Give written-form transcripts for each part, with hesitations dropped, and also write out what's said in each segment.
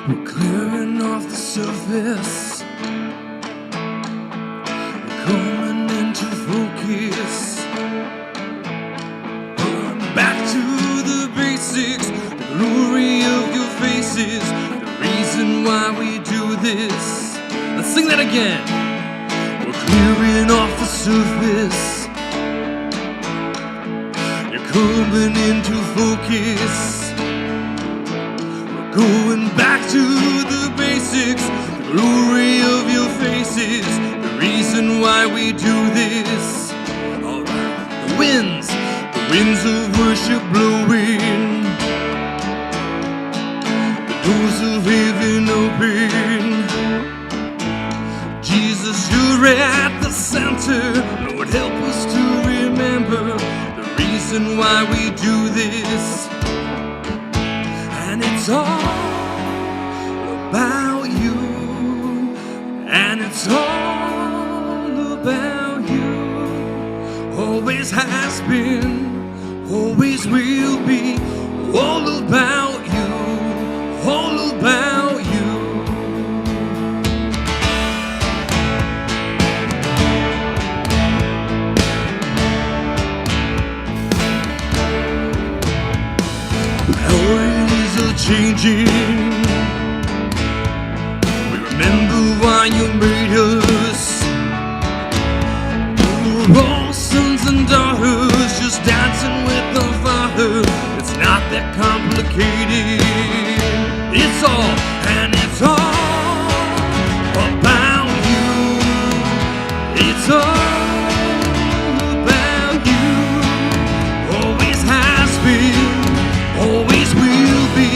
We're clearing off the surface, coming into focus. Back to the basics, the glory of your faces, the reason why we do this. Let's sing that again. We're clearing off the surface, you're coming into focus. We're going back to the basics, the glory of your faces, the reason why we do this. Alright, the winds of worship blowing, the doors of heaven open. Jesus, you're at the center. Lord, help us to remember the reason why we do this. And it's all about you, and it's all about you. Always has been, always will be, all about you, all about you. Priorities are changing, we remember why you made us. We're all sons and daughters, just dancing with the Father. It's not that complicated. It's all, and it's all about you. It's all about you. Always has been, always will be,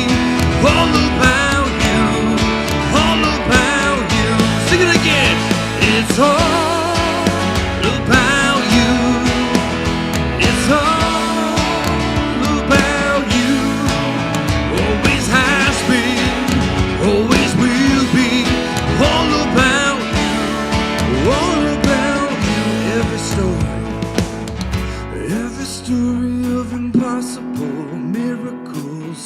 all about you, all about you. Sing it again. It's all about you. It's all about you. Always has been, always will be, all about you, all about you. Every story of impossible miracles,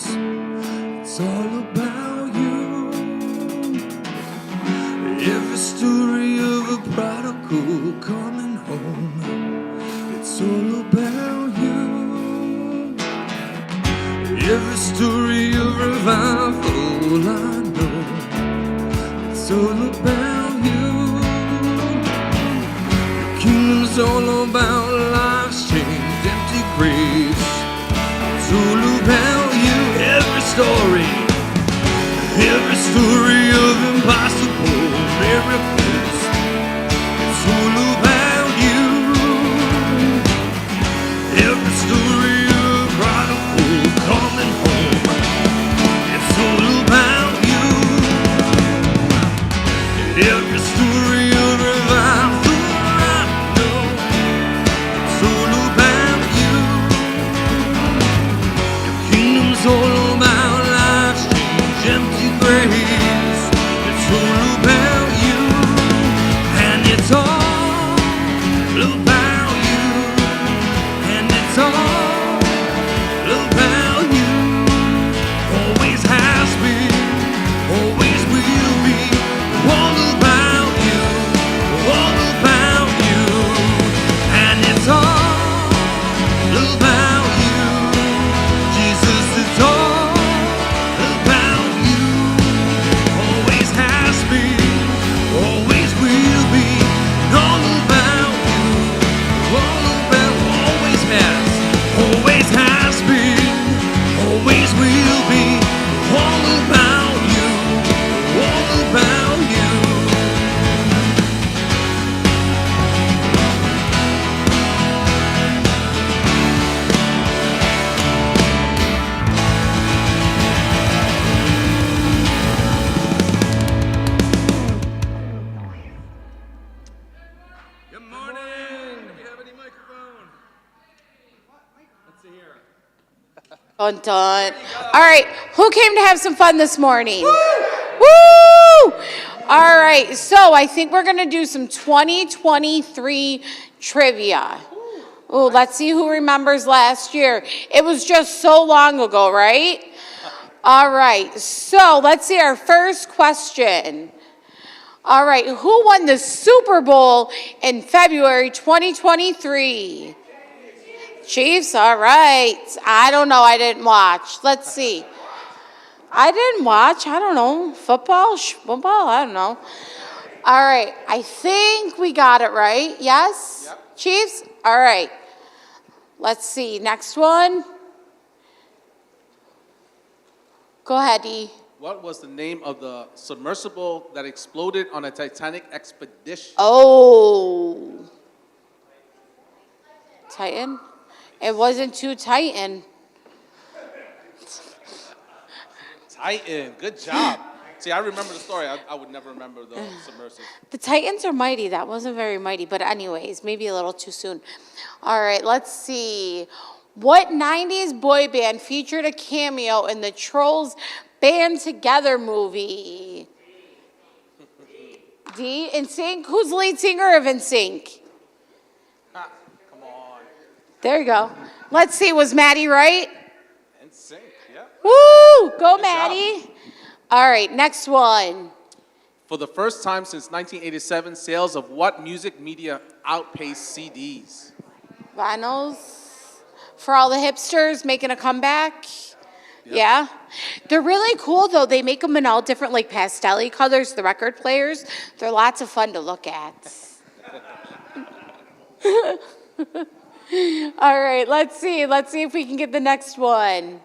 it's all about you. Every story of a prodigal coming home, it's all about you. Every story of revival, I know, it's all about you. Your kingdom's all about life's changed, empty graves. It's all about you. Every story of impossible miracles, it's all about you. Every story of prodigal coming home, it's all about you. Every story of revival, I know, it's all about you. Your kingdom's all about life's change, empty graves. It's all about you, and it's all about you, and it's all about you. Always has been, always will be, all about you, all about you, and it's all about you. Jesus, it's all about you. Always has been, always will be, all about you, all about, always has been, always will be, all about you, all about you. Good morning. Do you have any microphone? Let's see here. Dun, dun. All right, who came to have some fun this morning? Woo! All right, so I think we're going to do some 2023 trivia. Oh, let's see who remembers last year. It was just so long ago, right? All right, so let's see our first question. All right, who won the Super Bowl in February 2023? Chiefs, all right. I don't know, I didn't watch. Let's see. I didn't watch, I don't know. Football, I don't know. All right, I think we got it right. Yes? Yep. Chiefs? All right. Let's see, next one. Go ahead, E. What was the name of the submersible that exploded on a Titanic expedition? Oh. Titan? It wasn't too Titan. Titan. Good job. See, I remember the story. I would never remember the submersible. The Titans are mighty. That wasn't very mighty, but anyways, maybe a little too soon. All right, let's see. What 90s boy band featured a cameo in the Trolls Band Together movie? D. NSYNC? Who's the lead singer of NSYNC? Come on. There you go. Let's see, was Maddie right? NSYNC, yeah. Woo! Go, Good Maddie. job. All right, next one. For the first time since 1987, sales of what music media outpaced CDs? Vinyls. For all the hipsters making a comeback. Yep. Yeah. They're really cool, though. They make them in all different, like, pastel-y colors, the record players. They're lots of fun to look at. All right, let's see. Let's see if we can get the next one.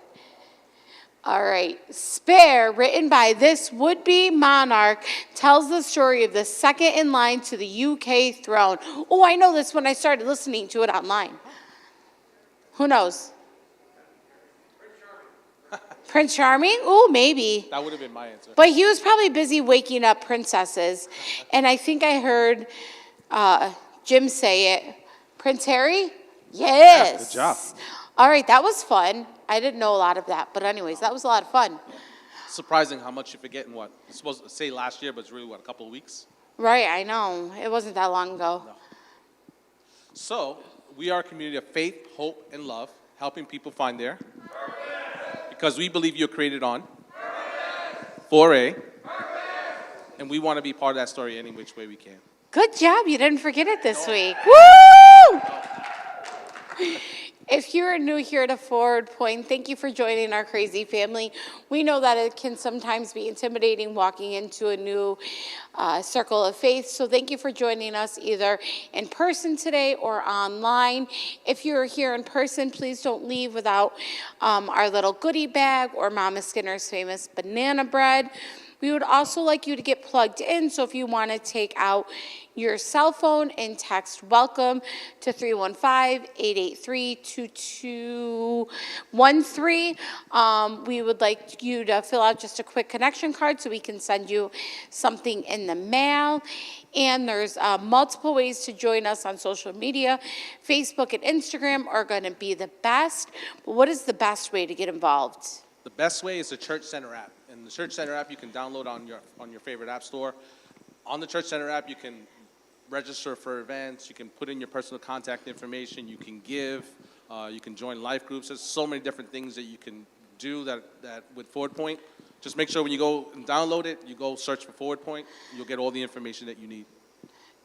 All right. Spare, written by this would-be monarch, tells the story of the second in line to the UK throne. Oh, I know this when I started listening to it online. Who knows? Prince Charming? Ooh, maybe. That would have been my answer. But he was probably busy waking up princesses. And I think I heard Jim say it. Prince Harry? Yes. Good job. All right, that was fun. I didn't know a lot of that. But anyways, that was a lot of fun. Surprising how much you forget in what? You're supposed to say last year, but it's really, what, a couple of weeks? Right, I know. It wasn't that long ago. No. So, we are a community of faith, hope, and love, helping people find their purpose. Because we believe you're created on purpose. For a purpose. And we want to be part of that story any which way we can. Good job. You didn't forget it this week. Woo! If you're new here to Forward Point, thank you for joining our crazy family. We know that it can sometimes be intimidating walking into a new circle of faith, so thank you for joining us either in person today or online. If you're here in person, please don't leave without our little goodie bag or Mama Skinner's famous banana bread. We would also like you to get plugged in, so if you want to take out your cell phone and text WELCOME to 315-883-2213. We would like you to fill out just a quick connection card so we can send you something in the mail. And there's multiple ways to join us on social media. Facebook and Instagram are going to be the best. But what is the best way to get involved? The best way is the Church Center app. And the Church Center app you can download on your favorite app store. On the Church Center app, you can register for events, you can put in your personal contact information, you can give, you can join life groups. There's so many different things that you can do that with Forward Point. Just make sure when you go and download it, you go search for Forward Point, you'll get all the information that you need.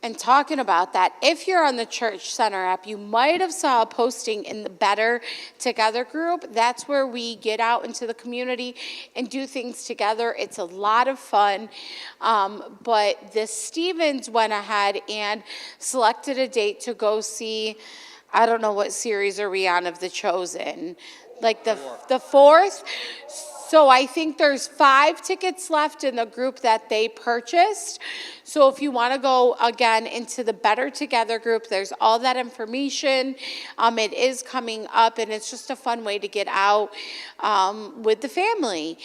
And talking about that, if you're on the Church Center app, you might have saw a posting in the Better Together group. That's where we get out into the community and do things together. It's a lot of fun. But the Stevens went ahead and selected a date to go see, I don't know what series are we on of The Chosen, like the fourth. So I think there's 5 tickets left in the group that they purchased. So if you want to go, again, into the Better Together group, there's all that information. It is coming up, and it's just a fun way to get out with the family.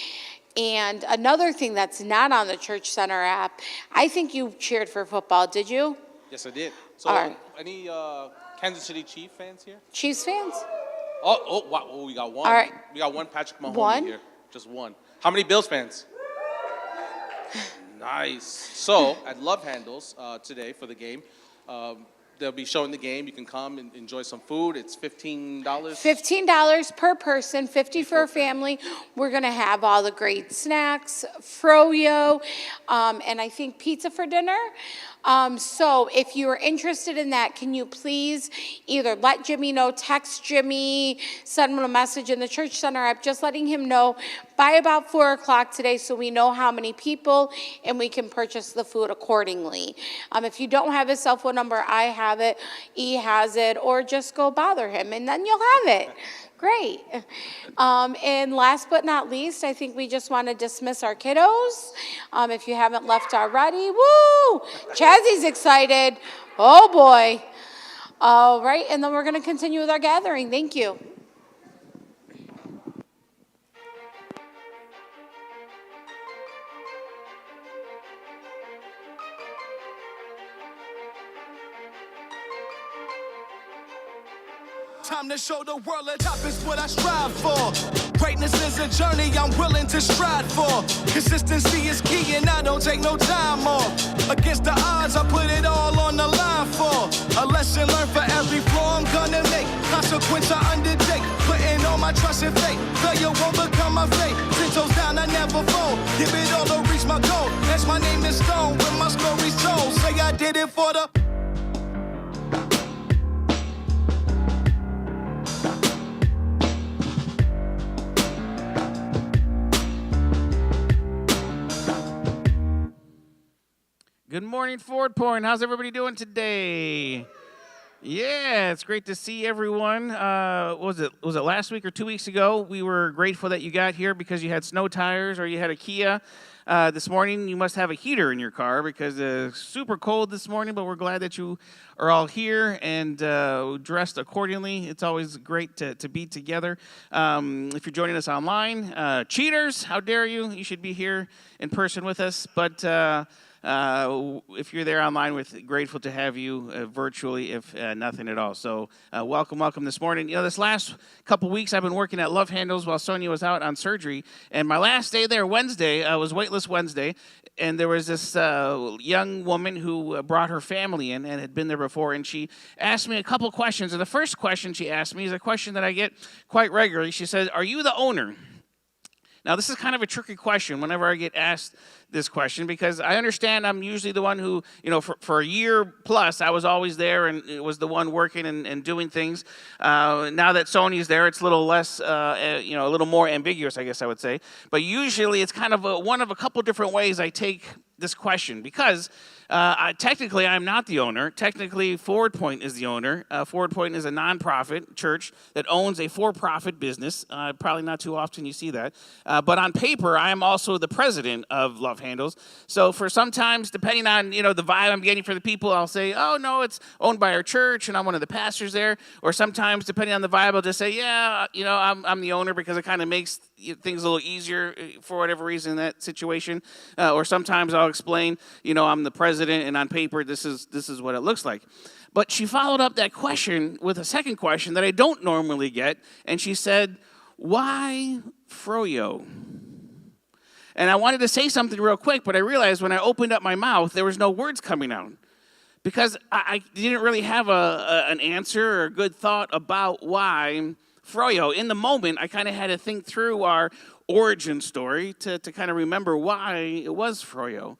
And another thing that's not on the Church Center app, I think you cheered for football, did you? Yes, I did. So any Kansas City Chiefs fans here? Chiefs fans? Oh, wow. Oh, we got one. All right. We got one Patrick Mahomes One? here. Just one. How many Bills fans? Nice. So, at Love Handles today for the game, they'll be showing the game. You can come and enjoy some food. It's $15. $15 per person, 50 for a family. We're gonna have all the great snacks, froyo, and I think pizza for dinner. So if you are interested in that, can you please either let Jimmy know, text Jimmy, send him a message in the Church Center app, just letting him know by about 4 o'clock today so we know how many people and we can purchase the food accordingly. If you don't have his cell phone number, I have it, E has it, or just go bother him and then you'll have it. Great. And last but not least, I think we just want to dismiss our kiddos. If you haven't left already, woo! Chazzy's excited. Oh boy. All right, and then we're going to continue with our gathering. Thank you. Time to show the world that top is what I strive for. Greatness is a journey I'm willing to strive for. Consistency is key and I don't take no time off. Against the odds, I put it all on the line for. A lesson learned for every flaw I'm gonna make. Consequence I undertake. Putting all my trust in faith. Failure won't become my fate. 10 toes down, I never fall. Give it all to reach my goal. That's my name is Stone when my story's told. Say I did it for the... Good morning, Ford Point. How's everybody doing today? Yeah, it's great to see everyone. Was it last week or 2 weeks ago? We were grateful that you got here because you had snow tires or you had a Kia. This morning, you must have a heater in your car because it's super cold this morning, but we're glad that you are all here and dressed accordingly. It's always great to be together. If you're joining us online, cheaters, how dare you? You should be here in person with us, but... if you're there online, we're grateful to have you virtually, if nothing at all. So welcome this morning. You know, this last couple weeks, I've been working at Love Handles while Sonia was out on surgery. And my last day there, Wednesday, was Weightless Wednesday. And there was this young woman who brought her family in and had been there before. And she asked me a couple questions. And the first question she asked me is a question that I get quite regularly. She said, "Are you the owner?" Now, this is kind of a tricky question whenever I get asked this question because I understand I'm usually the one who, you know, for a year plus, I was always there and was the one working and doing things. Now that Sony's there, it's a little less, a little more ambiguous, I guess I would say. But usually it's kind of one of a couple different ways I take this question because technically I'm not the owner. Technically, Forward Point is the owner. Forward Point is a nonprofit church that owns a for-profit business. Probably not too often you see that. But on paper, I am also the president of Love Handles. So for sometimes, depending on, you know, the vibe I'm getting for the people, I'll say, oh, no, it's owned by our church and I'm one of the pastors there. Or sometimes, depending on the vibe, I'll just say, yeah, you know, I'm the owner because it kind of makes things a little easier for whatever reason in that situation. Or sometimes I'll explain, you know, I'm the president and on paper this is what it looks like. But she followed up that question with a second question that I don't normally get, and she said, "Why froyo?" And I wanted to say something real quick, but I realized when I opened up my mouth, there was no words coming out. Because I didn't really have an answer or a good thought about why froyo. In the moment, I kind of had to think through our origin story to kind of remember why it was froyo.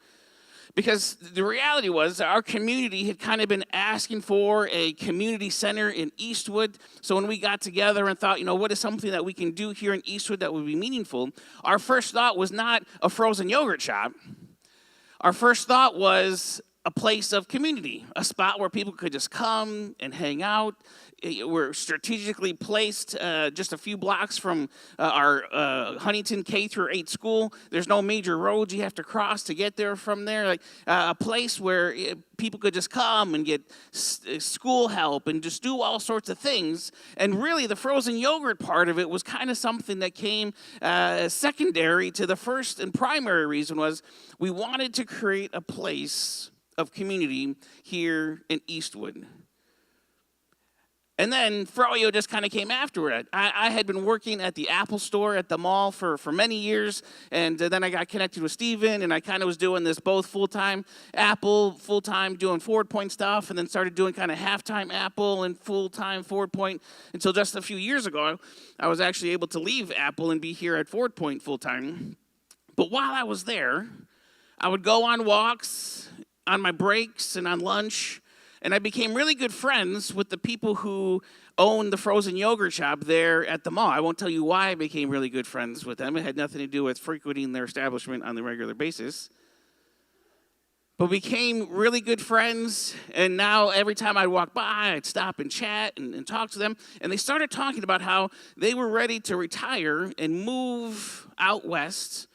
Because the reality was that our community had kind of been asking for a community center in Eastwood. So when we got together and thought, you know, what is something that we can do here in Eastwood that would be meaningful, our first thought was not a frozen yogurt shop. Our first thought was a place of community, a spot where people could just come and hang out. We're strategically placed just a few blocks from our Huntington K-8 school. There's no major roads you have to cross to get there from there. Like a place where people could just come and get school help and just do all sorts of things. And really, the frozen yogurt part of it was kind of something that came secondary to the first and primary reason was we wanted to create a place of community here in Eastwood. And then Froyo just kind of came afterward. I had been working at the Apple store at the mall for many years, and then I got connected with Steven, and I kind of was doing this both full-time Apple, full-time doing Forward Point stuff, and then started doing kind of half-time Apple and full-time Forward Point until just a few years ago, I was actually able to leave Apple and be here at Forward Point full-time. But while I was there, I would go on walks, on my breaks, and on lunch, and I became really good friends with the people who owned the frozen yogurt shop there at the mall. I won't tell you why I became really good friends with them. It had nothing to do with frequenting their establishment on a regular basis. But we became really good friends, and now every time I'd walk by, I'd stop and chat and talk to them. And they started talking about how they were ready to retire and move out west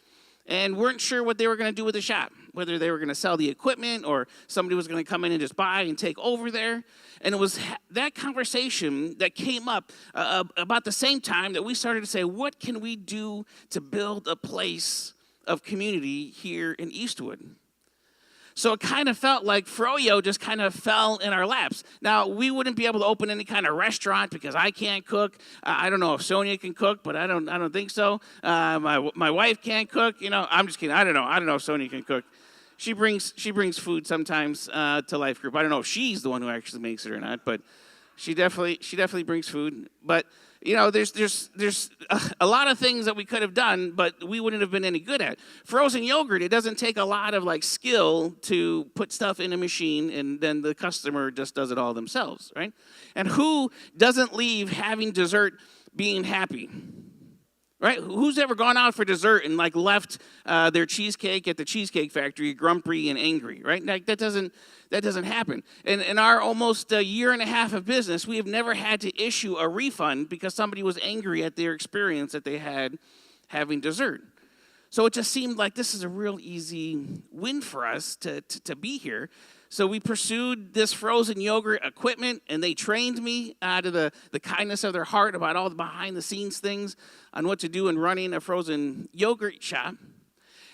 and weren't sure what they were going to do with the shop, whether they were going to sell the equipment or somebody was going to come in and just buy and take over there. And it was that conversation that came up about the same time that we started to say, what can we do to build a place of community here in Eastwood? So it kind of felt like Froyo just kind of fell in our laps. Now, we wouldn't be able to open any kind of restaurant because I can't cook. I don't know if Sonia can cook, but I don't think so. My wife can't cook. You know, I'm just kidding. I don't know if Sonia can cook. She brings food sometimes to Life Group. I don't know if she's the one who actually makes it or not, but she definitely brings food. But you know, there's a lot of things that we could have done, but we wouldn't have been any good at. Frozen yogurt, it doesn't take a lot of like skill to put stuff in a machine and then the customer just does it all themselves, right? And who doesn't leave having dessert being happy? Right? Who's ever gone out for dessert and like left their cheesecake at the Cheesecake Factory grumpy and angry, right? Like that doesn't happen. In our almost a year and a half of business, we have never had to issue a refund because somebody was angry at their experience that they had having dessert. So it just seemed like this is a real easy win for us to be here. So we pursued this frozen yogurt equipment, and they trained me out of the kindness of their heart about all the behind-the-scenes things on what to do in running a frozen yogurt shop.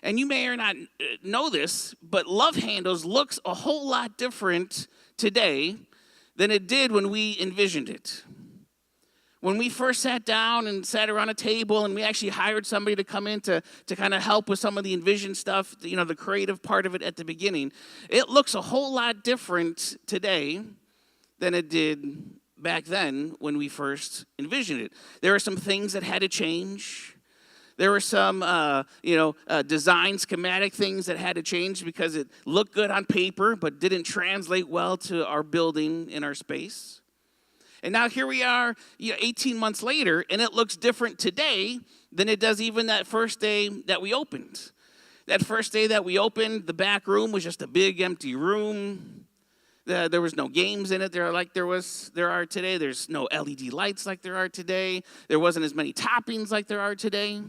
And you may or not know this, but Love Handles looks a whole lot different today than it did when we envisioned it. When we first sat down and sat around a table and we actually hired somebody to come in to kind of help with some of the envision stuff, you know, the creative part of it at the beginning, it looks a whole lot different today than it did back then when we first envisioned it. There are some things that had to change. There were some, design schematic things that had to change because it looked good on paper but didn't translate well to our building in our space. And now here we are, 18 months later, and it looks different today than it does even that first day that we opened. That first day that we opened, the back room was just a big empty room. There was no games in it there are today. There's no LED lights like there are today. There wasn't as many toppings like there are today.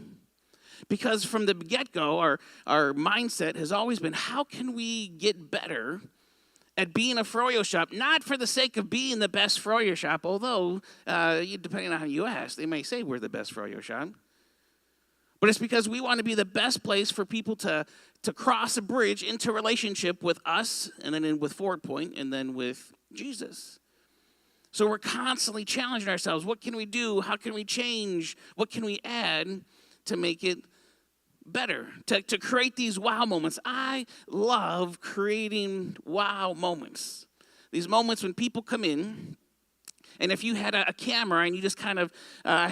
Because from the get-go, our mindset has always been, how can we get better at being a Froyo shop, not for the sake of being the best Froyo shop, although, depending on how you ask, they may say we're the best Froyo shop. But it's because we want to be the best place for people to cross a bridge into relationship with us, and then with Forward Point, and then with Jesus. So we're constantly challenging ourselves. What can we do? How can we change? What can we add to make it better, to create these wow moments? I love creating wow moments. These moments when people come in, and if you had a camera and you just kind of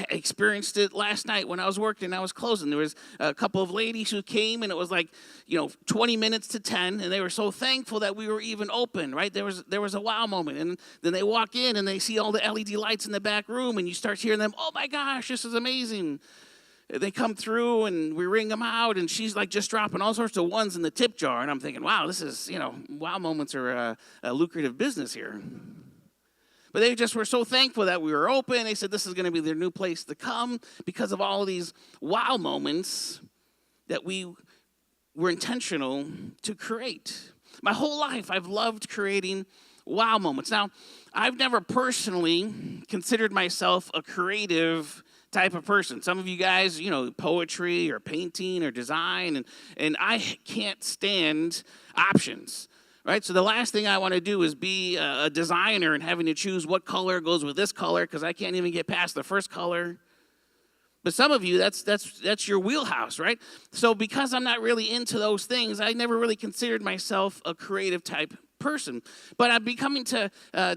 experienced it last night when I was working and I was closing, there was a couple of ladies who came and it was like, 20 minutes to 10, and they were so thankful that we were even open, right? There was a wow moment, and then they walk in and they see all the LED lights in the back room, and you start hearing them, oh my gosh, this is amazing. They come through and we ring them out, and she's like just dropping all sorts of ones in the tip jar. And I'm thinking, wow, this is, wow moments are a lucrative business here. But they just were so thankful that we were open. They said this is going to be their new place to come because of all of these wow moments that we were intentional to create. My whole life, I've loved creating wow moments. Now, I've never personally considered myself a creative type of person. Some of you guys, poetry or painting or design, and I can't stand options. right? So the last thing I want to do is be a designer and having to choose what color goes with this color because I can't even get past the first color. But some of you, that's your wheelhouse, right? So because I'm not really into those things, I never really considered myself a creative type person. But I'm becoming to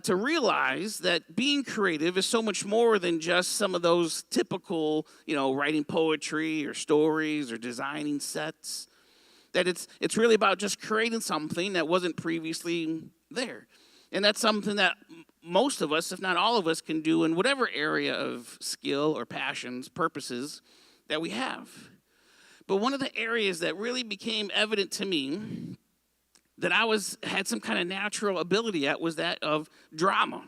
realize that being creative is so much more than just some of those typical, writing poetry or stories or designing sets. That it's really about just creating something that wasn't previously there. And that's something that most of us, if not all of us, can do in whatever area of skill or passions, purposes that we have. But one of the areas that really became evident to me that I had some kind of natural ability at was that of drama.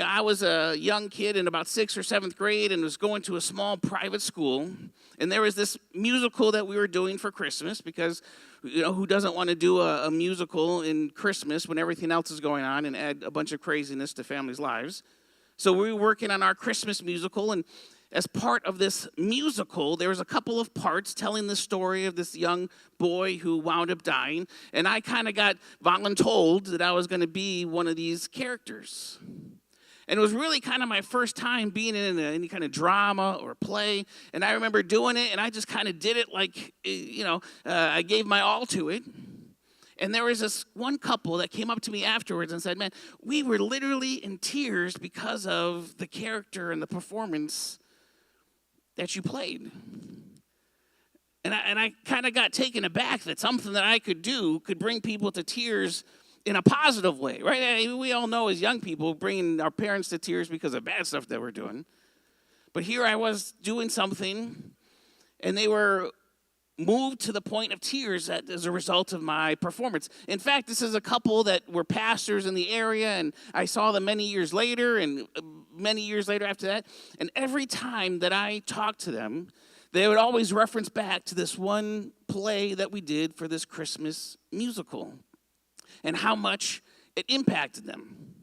I was a young kid in about 6th or 7th grade and was going to a small private school. And there was this musical that we were doing for Christmas because, who doesn't want to do a musical in Christmas when everything else is going on and add a bunch of craziness to families' lives? So we were working on our Christmas musical, and as part of this musical, there was a couple of parts telling the story of this young boy who wound up dying, and I kind of got voluntold that I was going to be one of these characters. And it was really kind of my first time being in any kind of drama or play. And I remember doing it, and I just kind of did it like, I gave my all to it. And there was this one couple that came up to me afterwards and said, man, we were literally in tears because of the character and the performance that you played. And I kind of got taken aback that something that I could do could bring people to tears in a positive way, right? We all know as young people bringing our parents to tears because of bad stuff that we're doing. But here I was doing something, and they were moved to the point of tears as a result of my performance. In fact, this is a couple that were pastors in the area, and I saw them many years later and many years later after that. And every time that I talked to them, they would always reference back to this one play that we did for this Christmas musical and how much it impacted them.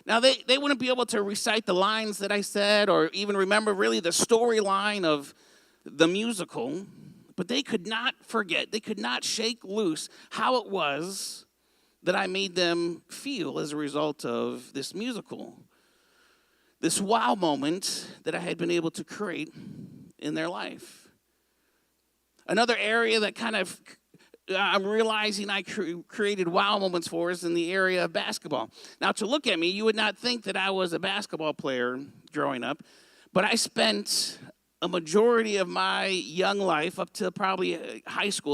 Now, they wouldn't be able to recite the lines that I said or even remember really the storyline of the musical, but they could not forget, they could not shake loose how it was that I made them feel as a result of this musical. This wow moment that I had been able to create in their life. Another area that kind of I'm realizing I created wow moments for us in the area of basketball. Now, to look at me, you would not think that I was a basketball player growing up, but I spent a majority of my young life up to probably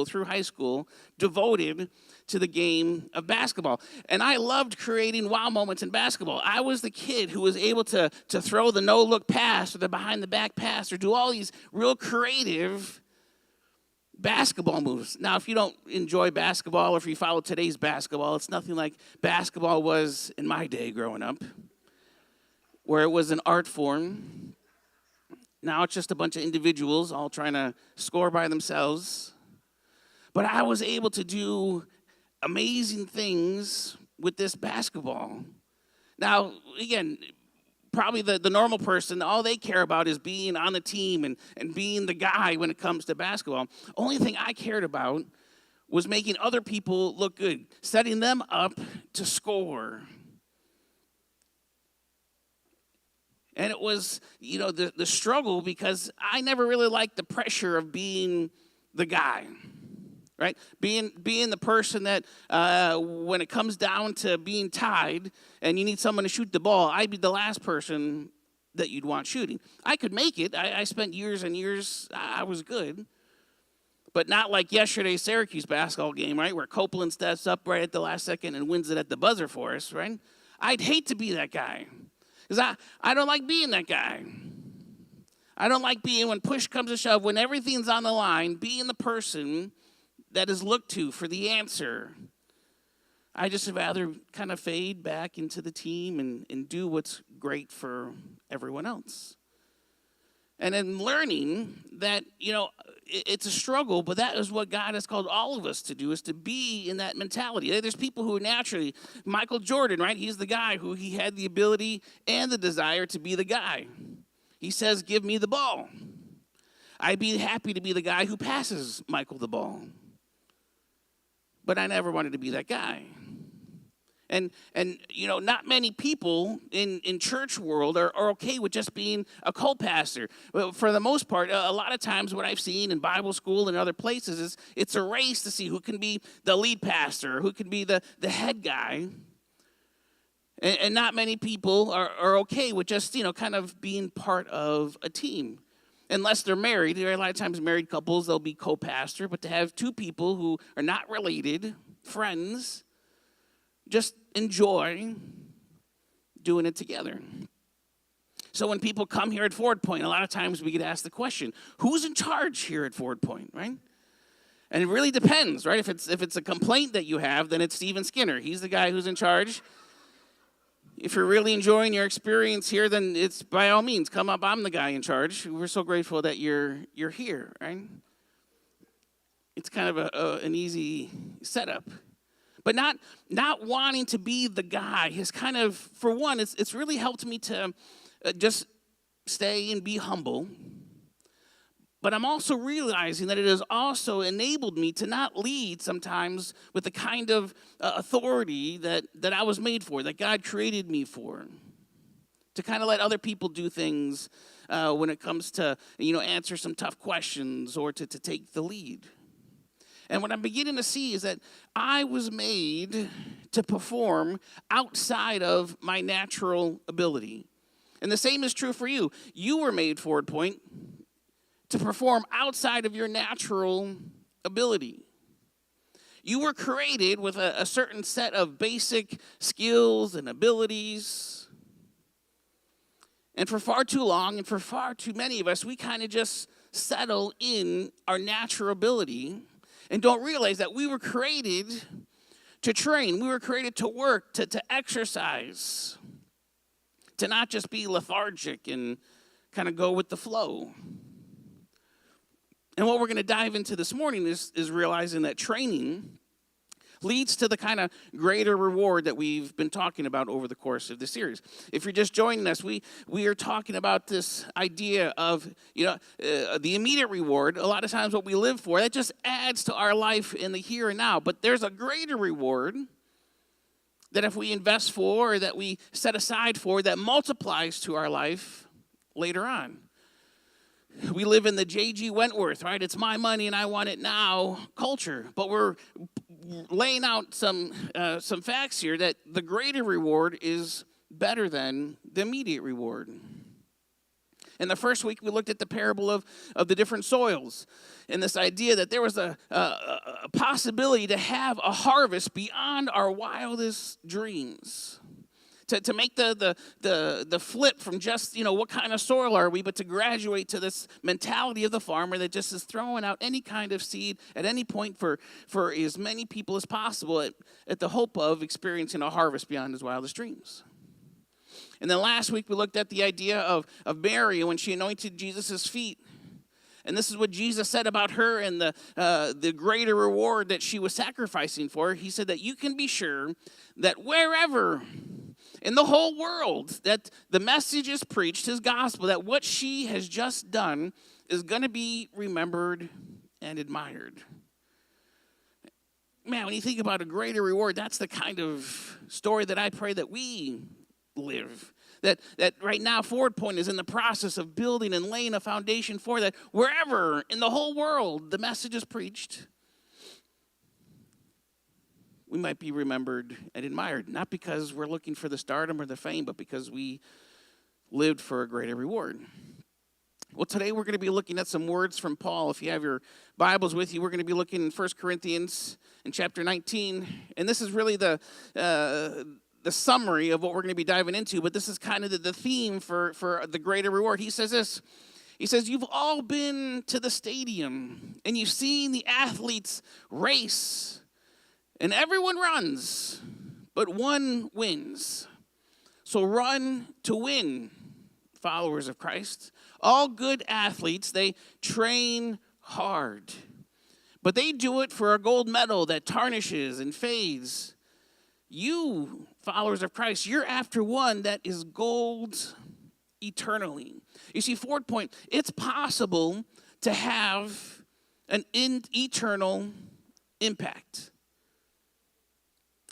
through high school, devoted to the game of basketball. And I loved creating wow moments in basketball. I was the kid who was able to throw the no-look pass or the behind-the-back pass or do all these real creative basketball moves. Now, if you don't enjoy basketball or if you follow today's basketball, it's nothing like basketball was in my day growing up, where it was an art form. Now it's just a bunch of individuals all trying to score by themselves. But I was able to do amazing things with this basketball. Now, again, probably the normal person, all they care about is being on the team and being the guy when it comes to basketball. Only thing I cared about was making other people look good, setting them up to score. And it was, the struggle because I never really liked the pressure of being the guy, right? Being the person that when it comes down to being tied and you need someone to shoot the ball, I'd be the last person that you'd want shooting. I could make it. I spent years and years, I was good. But not like yesterday's Syracuse basketball game, right, where Copeland steps up right at the last second and wins it at the buzzer for us, right? I'd hate to be that guy. Because I don't like being that guy. I don't like being, when push comes to shove, when everything's on the line, being the person that is looked to for the answer. I just rather kind of fade back into the team and do what's great for everyone else. And then learning that, it's a struggle, but that is what God has called all of us to do, is to be in that mentality. There's people who naturally, Michael Jordan, right? He's the guy who he had the ability and the desire to be the guy. He says, give me the ball. I'd be happy to be the guy who passes Michael the ball. but I never wanted to be that guy. And not many people in church world are okay with just being a co-pastor. Well, for the most part, a lot of times what I've seen in Bible school and other places is it's a race to see who can be the lead pastor, who can be the head guy. And not many people are okay with just, kind of being part of a team. Unless they're married. A lot of times married couples, they'll be co-pastor. But to have two people who are not related, friends, just enjoy doing it together. So when people come here at Ford Point, a lot of times we get asked the question, who's in charge here at Ford Point, right? And it really depends, right? If it's a complaint that you have, then it's Stephen Skinner. He's the guy who's in charge. If you're really enjoying your experience here, then it's by all means, come up. I'm the guy in charge. We're so grateful that you're here, right? It's kind of an easy setup. But not wanting to be the guy has kind of, for one, it's really helped me to just stay and be humble. But I'm also realizing that it has also enabled me to not lead sometimes with the kind of authority that I was made for, that God created me for. To kind of let other people do things when it comes to, answer some tough questions or to take the lead. And what I'm beginning to see is that I was made to perform outside of my natural ability. And the same is true for you. You were made, Ford Point, to perform outside of your natural ability. You were created with a certain set of basic skills and abilities. And for far too long, and for far too many of us, we kind of just settle in our natural ability and don't realize that we were created to train. We were created to work, to exercise, to not just be lethargic and kind of go with the flow. And what we're going to dive into this morning is realizing that training leads to the kind of greater reward that we've been talking about over the course of the series. If you're just joining us, we are talking about this idea of, the immediate reward. A lot of times what we live for, that just adds to our life in the here and now. But there's a greater reward that if we invest for or that we set aside for, that multiplies to our life later on. We live in the J.G. Wentworth, right? It's my money and I want it now culture. But we're laying out some facts here that the greater reward is better than the immediate reward. In the first week, we looked at the parable of the different soils and this idea that there was a possibility to have a harvest beyond our wildest dreams. To make the flip from just, what kind of soil are we, but to graduate to this mentality of the farmer that just is throwing out any kind of seed at any point for as many people as possible at the hope of experiencing a harvest beyond his wildest dreams. And then last week we looked at the idea of Mary when she anointed Jesus' feet. And this is what Jesus said about her and the greater reward that she was sacrificing for. He said that you can be sure that wherever in the whole world that the message is preached, his gospel, that what she has just done is going to be remembered and admired. Man, when you think about a greater reward, that's the kind of story that I pray that we live. That right now Ford Point is in the process of building and laying a foundation for that. Wherever in the whole world the message is preached, we might be remembered and admired, not because we're looking for the stardom or the fame, but because we lived for a greater reward. Well, today we're going to be looking at some words from Paul. If you have your Bibles with you, we're going to be looking in 1 Corinthians in chapter 19. And this is really the summary of what we're going to be diving into, but this is kind of the theme for the greater reward. He says this. He says, you've all been to the stadium, and you've seen the athletes race. And everyone runs, but one wins. So run to win, followers of Christ. All good athletes, they train hard. But they do it for a gold medal that tarnishes and fades. You, followers of Christ, you're after one that is gold eternally. You see, Ford Point, it's possible to have an eternal impact.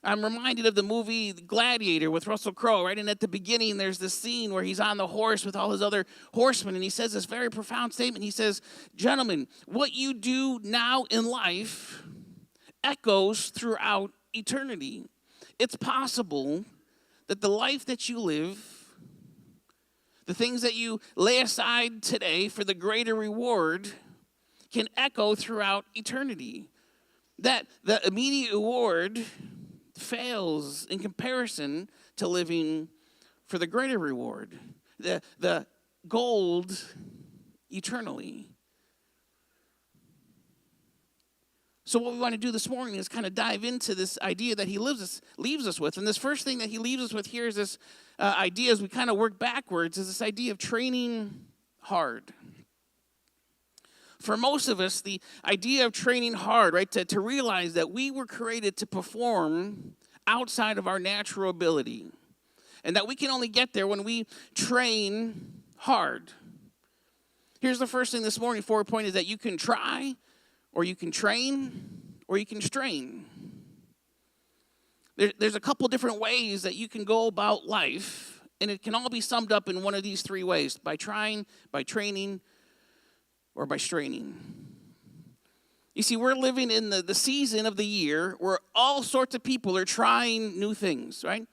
I'm reminded of the movie Gladiator with Russell Crowe, right? And at the beginning, there's this scene where he's on the horse with all his other horsemen, and he says this very profound statement. He says, "Gentlemen, what you do now in life echoes throughout eternity." It's possible that the life that you live, the things that you lay aside today for the greater reward, can echo throughout eternity. That the immediate reward fails in comparison to living for the greater reward, the gold eternally. So what we want to do this morning is kind of dive into this idea that he leaves us with. And this first thing that he leaves us with here is this idea, as we kind of work backwards, is this idea of training hard. For most of us, the idea of training hard, right, to realize that we were created to perform outside of our natural ability, and that we can only get there when we train hard. Here's the first thing this morning, forward point, is that you can try, or you can train, or you can strain. There's a couple different ways that you can go about life, and it can all be summed up in one of these three ways: by trying, by training, or by straining. You see, we're living in the season of the year where all sorts of people are trying new things, right?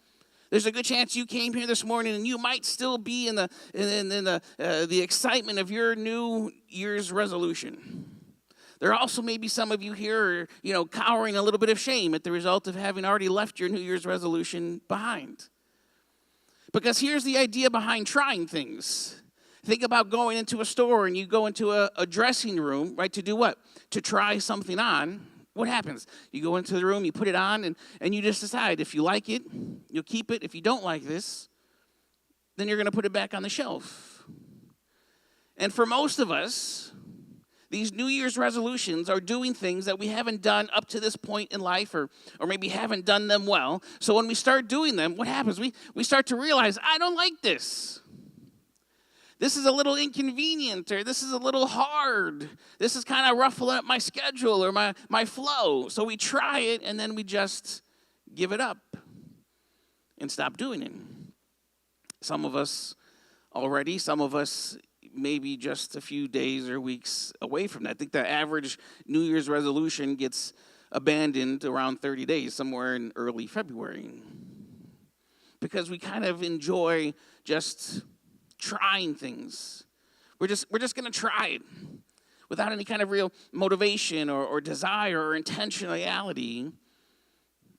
There's a good chance you came here this morning and you might still be in the excitement of your New Year's resolution. There also may be some of you here, cowering a little bit of shame at the result of having already left your New Year's resolution behind. Because here's the idea behind trying things. Think about going into a store and you go into a dressing room, right, to do what? To try something on. What happens? You go into the room, you put it on, and you just decide if you like it, you'll keep it. If you don't like this, then you're going to put it back on the shelf. And for most of us, these New Year's resolutions are doing things that we haven't done up to this point in life, or maybe haven't done them well. So when we start doing them, what happens? We start to realize, I don't like this. This is a little inconvenient, or this is a little hard. This is kind of ruffling up my schedule or my flow. So we try it, and then we just give it up and stop doing it. Some of us already, some of us maybe just a few days or weeks away from that. I think the average New Year's resolution gets abandoned around 30 days, somewhere in early February. Because we kind of enjoy just trying things. We're just going to try it without any kind of real motivation or desire or intentionality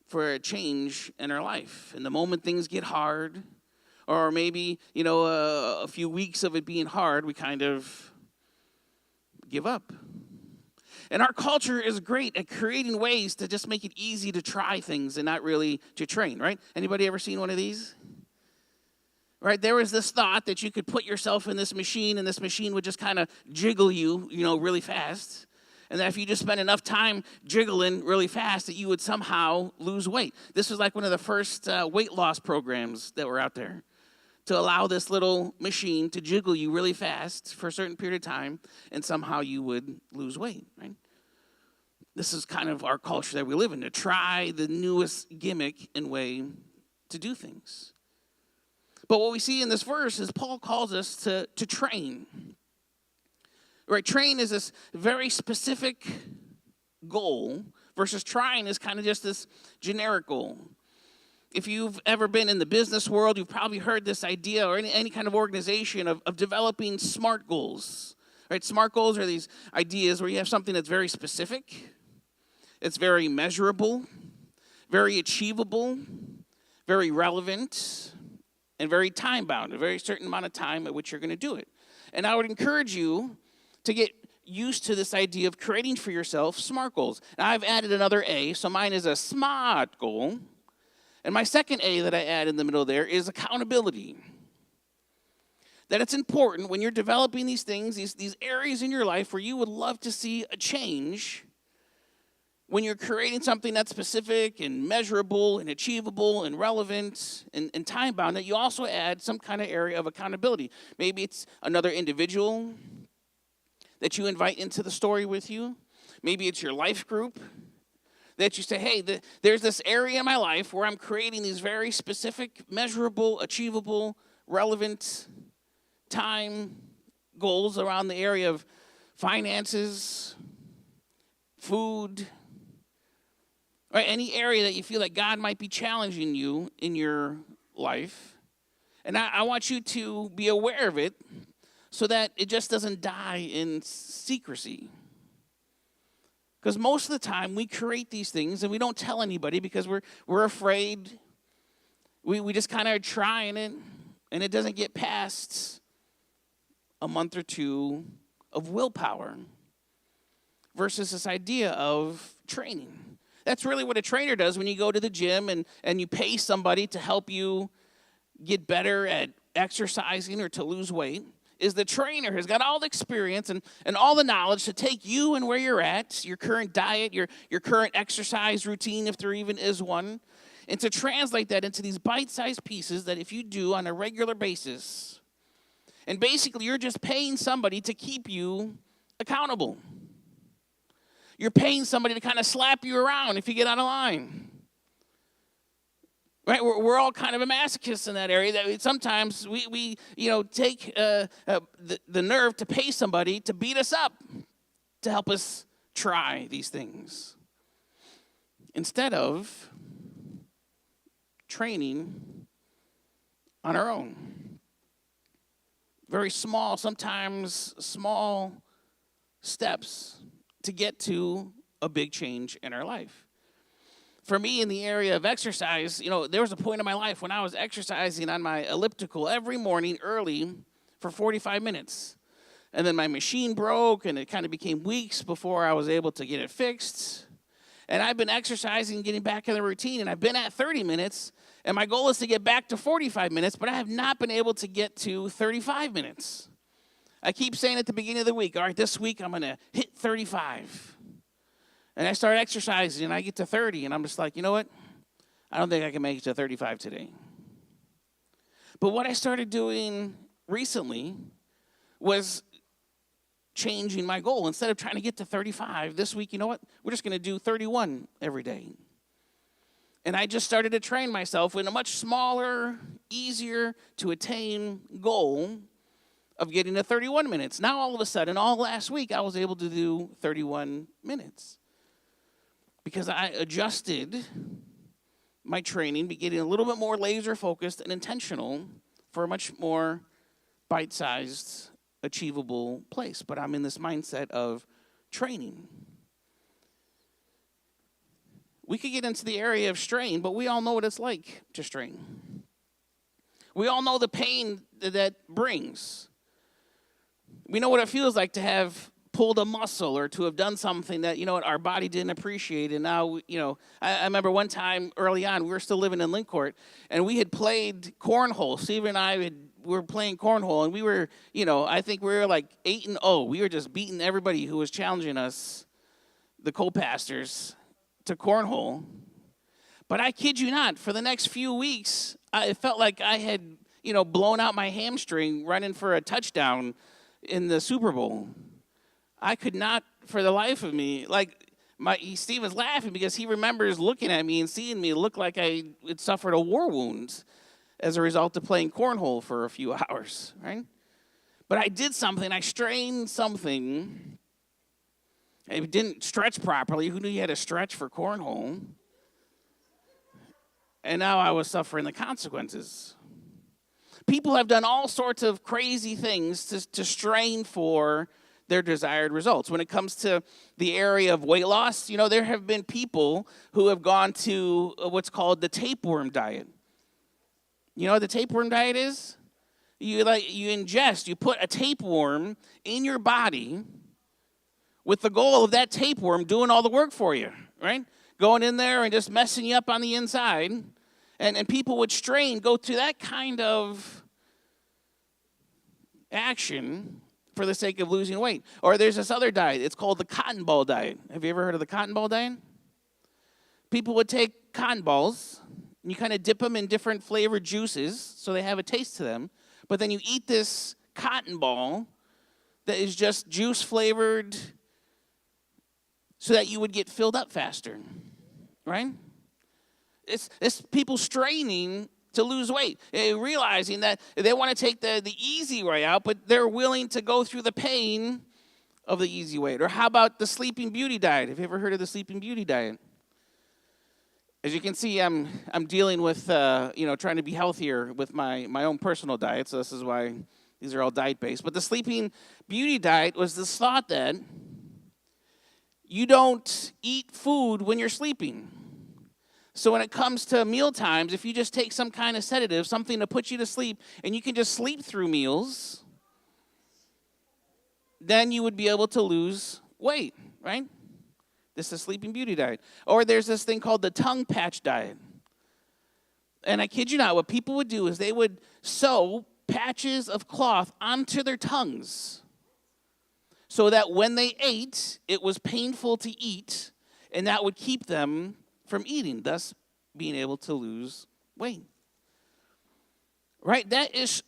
for a change in our life. And the moment things get hard, or maybe, a few weeks of it being hard, we kind of give up. And our culture is great at creating ways to just make it easy to try things and not really to train, right? Anybody ever seen one of these? Right, there was this thought that you could put yourself in this machine and this machine would just kind of jiggle you, really fast. And that if you just spent enough time jiggling really fast that you would somehow lose weight. This was like one of the first weight loss programs that were out there, to allow this little machine to jiggle you really fast for a certain period of time and somehow you would lose weight, right? This is kind of our culture that we live in, to try the newest gimmick and way to do things. But what we see in this verse is Paul calls us to train. Right, train is this very specific goal versus trying is kind of just this generic goal. If you've ever been in the business world, you've probably heard this idea, or any kind of organization of developing SMART goals. Right, SMART goals are these ideas where you have something that's very specific, it's very measurable, very achievable, very relevant, and very time-bound, a very certain amount of time at which you're going to do it. And I would encourage you to get used to this idea of creating for yourself SMART goals. Now, I've added another A, so mine is a SMART goal. And my second A that I add in the middle there is accountability. That it's important when you're developing these things, these areas in your life where you would love to see a change, when you're creating something that's specific and measurable and achievable and relevant and time-bound, that you also add some kind of area of accountability. Maybe it's another individual that you invite into the story with you. Maybe it's your life group that you say, hey, there's this area in my life where I'm creating these very specific, measurable, achievable, relevant time goals around the area of finances, food, or any area that you feel like God might be challenging you in your life. And I want you to be aware of it so that it just doesn't die in secrecy. Because most of the time we create these things and we don't tell anybody because we're afraid. We just kind of are trying it, and it doesn't get past a month or two of willpower versus this idea of training. That's really what a trainer does when you go to the gym and you pay somebody to help you get better at exercising or to lose weight. Is the trainer has got all the experience and all the knowledge to take you and where you're at, your current diet, your current exercise routine, if there even is one, and to translate that into these bite-sized pieces that if you do on a regular basis, and basically you're just paying somebody to keep you accountable. You're paying somebody to kind of slap you around if you get out of line. Right, we're all kind of a masochist in that area. That sometimes we take the nerve to pay somebody to beat us up, to help us try these things, instead of training on our own. Very small, sometimes small steps to get to a big change in our life. For me, in the area of exercise, there was a point in my life when I was exercising on my elliptical every morning early for 45 minutes. And then my machine broke, and it kind of became weeks before I was able to get it fixed. And I've been exercising, getting back in the routine, and I've been at 30 minutes, and my goal is to get back to 45 minutes, but I have not been able to get to 35 minutes. I keep saying at the beginning of the week, all right, this week I'm going to hit 35. And I start exercising, and I get to 30, and I'm just like, you know what? I don't think I can make it to 35 today. But what I started doing recently was changing my goal. Instead of trying to get to 35, this week, you know what? We're just going to do 31 every day. And I just started to train myself in a much smaller, easier to attain goal of getting to 31 minutes. Now, all of a sudden, all last week, I was able to do 31 minutes. Because I adjusted my training, getting a little bit more laser focused and intentional for a much more bite-sized, achievable place. But I'm in this mindset of training. We could get into the area of strain, but we all know what it's like to strain. We all know the pain that brings. We know what it feels like to have pulled a muscle or to have done something that, our body didn't appreciate. And now, I remember one time early on, we were still living in Linkcourt, and we had played cornhole. Steve and I were playing cornhole, and we were, I think we were like 8-0. We were just beating everybody who was challenging us, the co-pastors, to cornhole. But I kid you not, for the next few weeks, it felt like I had, blown out my hamstring running for a touchdown in the Super Bowl. I could not, for the life of me, Steve was laughing because he remembers looking at me and seeing me look like I had suffered a war wound as a result of playing cornhole for a few hours, right? But I did something, I strained something. It didn't stretch properly. Who knew you had to stretch for cornhole? And now I was suffering the consequences. People have done all sorts of crazy things to strain for their desired results. When it comes to the area of weight loss, there have been people who have gone to what's called the tapeworm diet. You know what the tapeworm diet is? You put a tapeworm in your body with the goal of that tapeworm doing all the work for you, right? Going in there and just messing you up on the inside. And people would go through that kind of action for the sake of losing weight. Or there's this other diet. It's called the cotton ball diet. Have you ever heard of the cotton ball diet? People would take cotton balls, and you kind of dip them in different flavored juices so they have a taste to them. But then you eat this cotton ball that is just juice flavored so that you would get filled up faster. right? It's people straining to lose weight, realizing that they want to take the easy way out, but they're willing to go through the pain of the easy way. Or how about the Sleeping Beauty diet? Have you ever heard of the Sleeping Beauty diet? As you can see, I'm dealing with trying to be healthier with my own personal diet, so this is why these are all diet-based. But the Sleeping Beauty diet was this thought that you don't eat food when you're sleeping. So when it comes to meal times, if you just take some kind of sedative, something to put you to sleep, and you can just sleep through meals, then you would be able to lose weight, right? This is Sleeping Beauty diet. Or there's this thing called the tongue patch diet. And I kid you not, what people would do is they would sew patches of cloth onto their tongues so that when they ate, it was painful to eat, and that would keep them from eating, thus being able to lose weight. Right? That is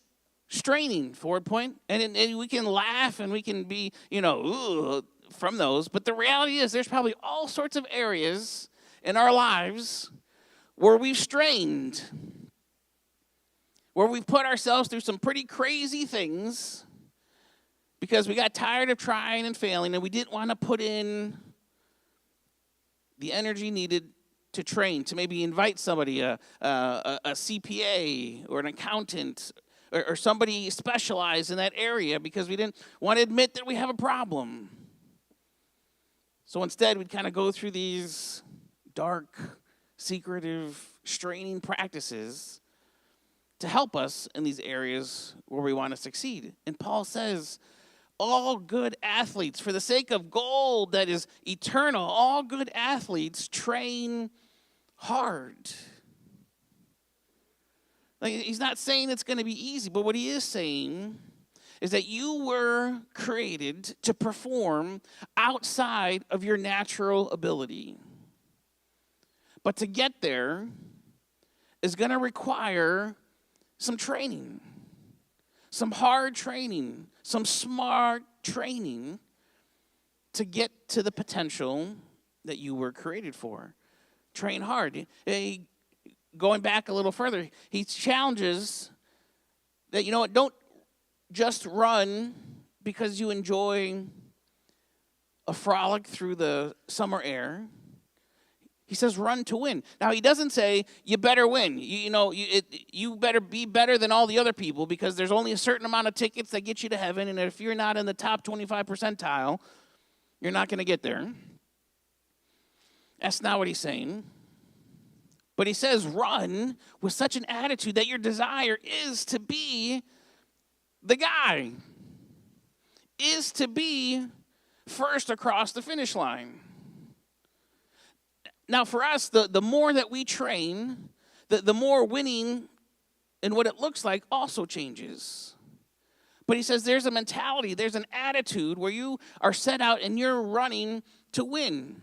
straining, forward point. And we can laugh and we can be, from those. But the reality is there's probably all sorts of areas in our lives where we've strained, where we've put ourselves through some pretty crazy things because we got tired of trying and failing and we didn't want to put in the energy needed to train, to maybe invite somebody, a CPA or an accountant or somebody specialized in that area because we didn't want to admit that we have a problem. So instead, we'd kind of go through these dark, secretive, straining practices to help us in these areas where we want to succeed. And Paul says, all good athletes, for the sake of gold that is eternal, all good athletes train hard. Like, he's not saying it's going to be easy, but what he is saying is that you were created to perform outside of your natural ability. But to get there is going to require some training, some hard training, some smart training to get to the potential that you were created for. Train hard. Going back a little further, he challenges that, don't just run because you enjoy a frolic through the summer air. He says run to win. Now, he doesn't say you better win. You better be better than all the other people because there's only a certain amount of tickets that get you to heaven, and if you're not in the top 25 percentile, you're not going to get there. That's not what he's saying. But he says run with such an attitude that your desire is to be the guy, is to be first across the finish line. Now, for us, the more that we train, the more winning and what it looks like also changes. But he says there's a mentality, there's an attitude where you are set out and you're running to win.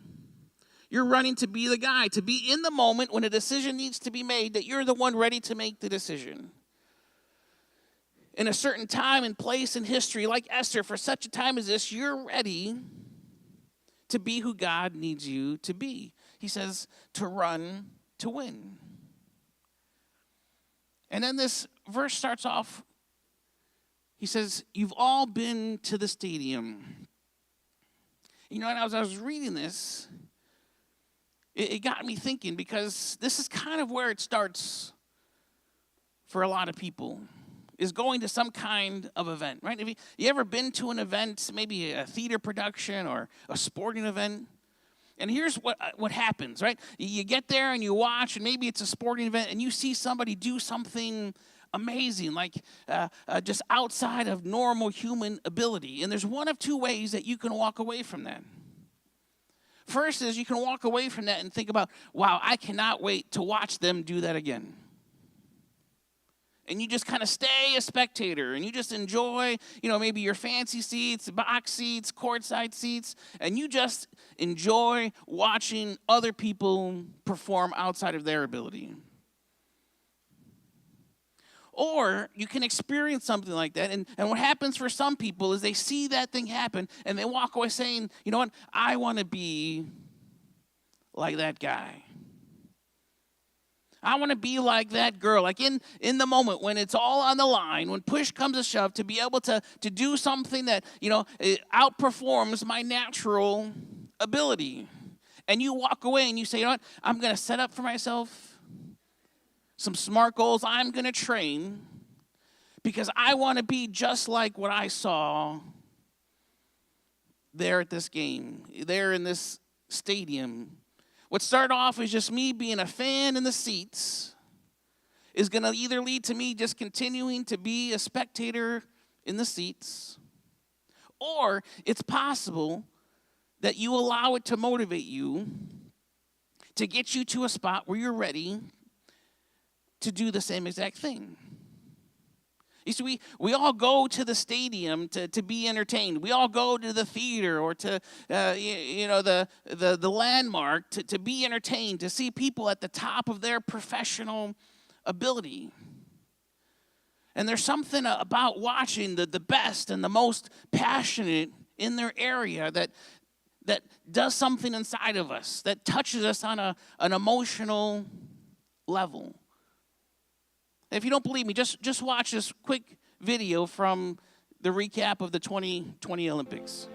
You're running to be the guy, to be in the moment when a decision needs to be made, that you're the one ready to make the decision. In a certain time and place in history, like Esther, for such a time as this, you're ready to be who God needs you to be. He says to run to win. And then this verse starts off, he says, you've all been to the stadium. And as I was reading this, it got me thinking, because this is kind of where it starts for a lot of people, is going to some kind of event, right? Have you ever been to an event, maybe a theater production or a sporting event? And here's what happens, right? You get there and you watch, and maybe it's a sporting event, and you see somebody do something amazing, like just outside of normal human ability. And there's one of two ways that you can walk away from that. First is you can walk away from that and think about, wow, I cannot wait to watch them do that again. And you just kind of stay a spectator, and you just enjoy, maybe your fancy seats, box seats, courtside seats, and you just enjoy watching other people perform outside of their ability. Or you can experience something like that, and what happens for some people is they see that thing happen, and they walk away saying, you know what, I want to be like that guy. I want to be like that girl, like in the moment when it's all on the line, when push comes to shove, to be able to do something that, it outperforms my natural ability. And you walk away and you say, you know what, I'm going to set up for myself some SMART goals. I'm going to train because I want to be just like what I saw there at this game, there in this stadium. What started off as just me being a fan in the seats is going to either lead to me just continuing to be a spectator in the seats, or it's possible that you allow it to motivate you to get you to a spot where you're ready to do the same exact thing. You see, we all go to the stadium to be entertained. We all go to the theater or to the landmark to be entertained, to see people at the top of their professional ability. And there's something about watching the best and the most passionate in their area that does something inside of us, that touches us on an emotional level. If you don't believe me, just watch this quick video from the recap of the 2020 Olympics.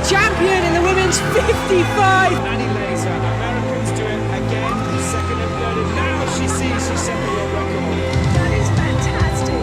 Champion in the women's 55. Annie later, Americans do it again, second and third, and now she sees she set the world record. That is fantastic.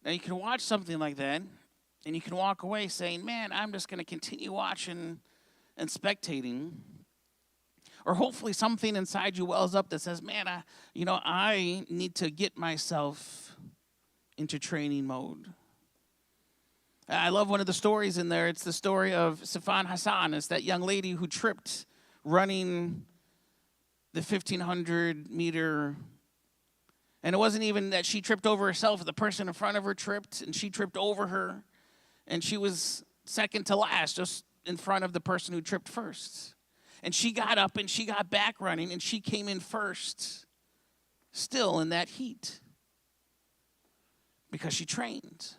And you can watch something like that, and you can walk away saying, man, I'm just going to continue watching and spectating. Or hopefully something inside you wells up that says, man, I need to get myself into training mode. I love one of the stories in there. It's the story of Sifan Hassan. It's that young lady who tripped running the 1,500-meter. And it wasn't even that she tripped over herself. The person in front of her tripped, and she tripped over her. And she was second to last, just in front of the person who tripped first. And she got up, and she got back running, and she came in first, still in that heat, because she trained.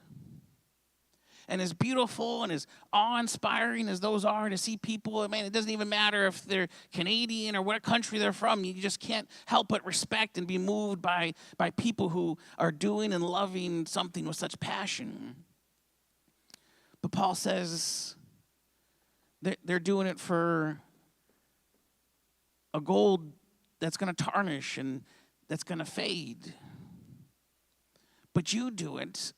And as beautiful and as awe-inspiring as those are to see people, man, it doesn't even matter if they're Canadian or what country they're from. You just can't help but respect and be moved by people who are doing and loving something with such passion. But Paul says they're doing it for a gold that's going to tarnish and that's going to fade. But you do it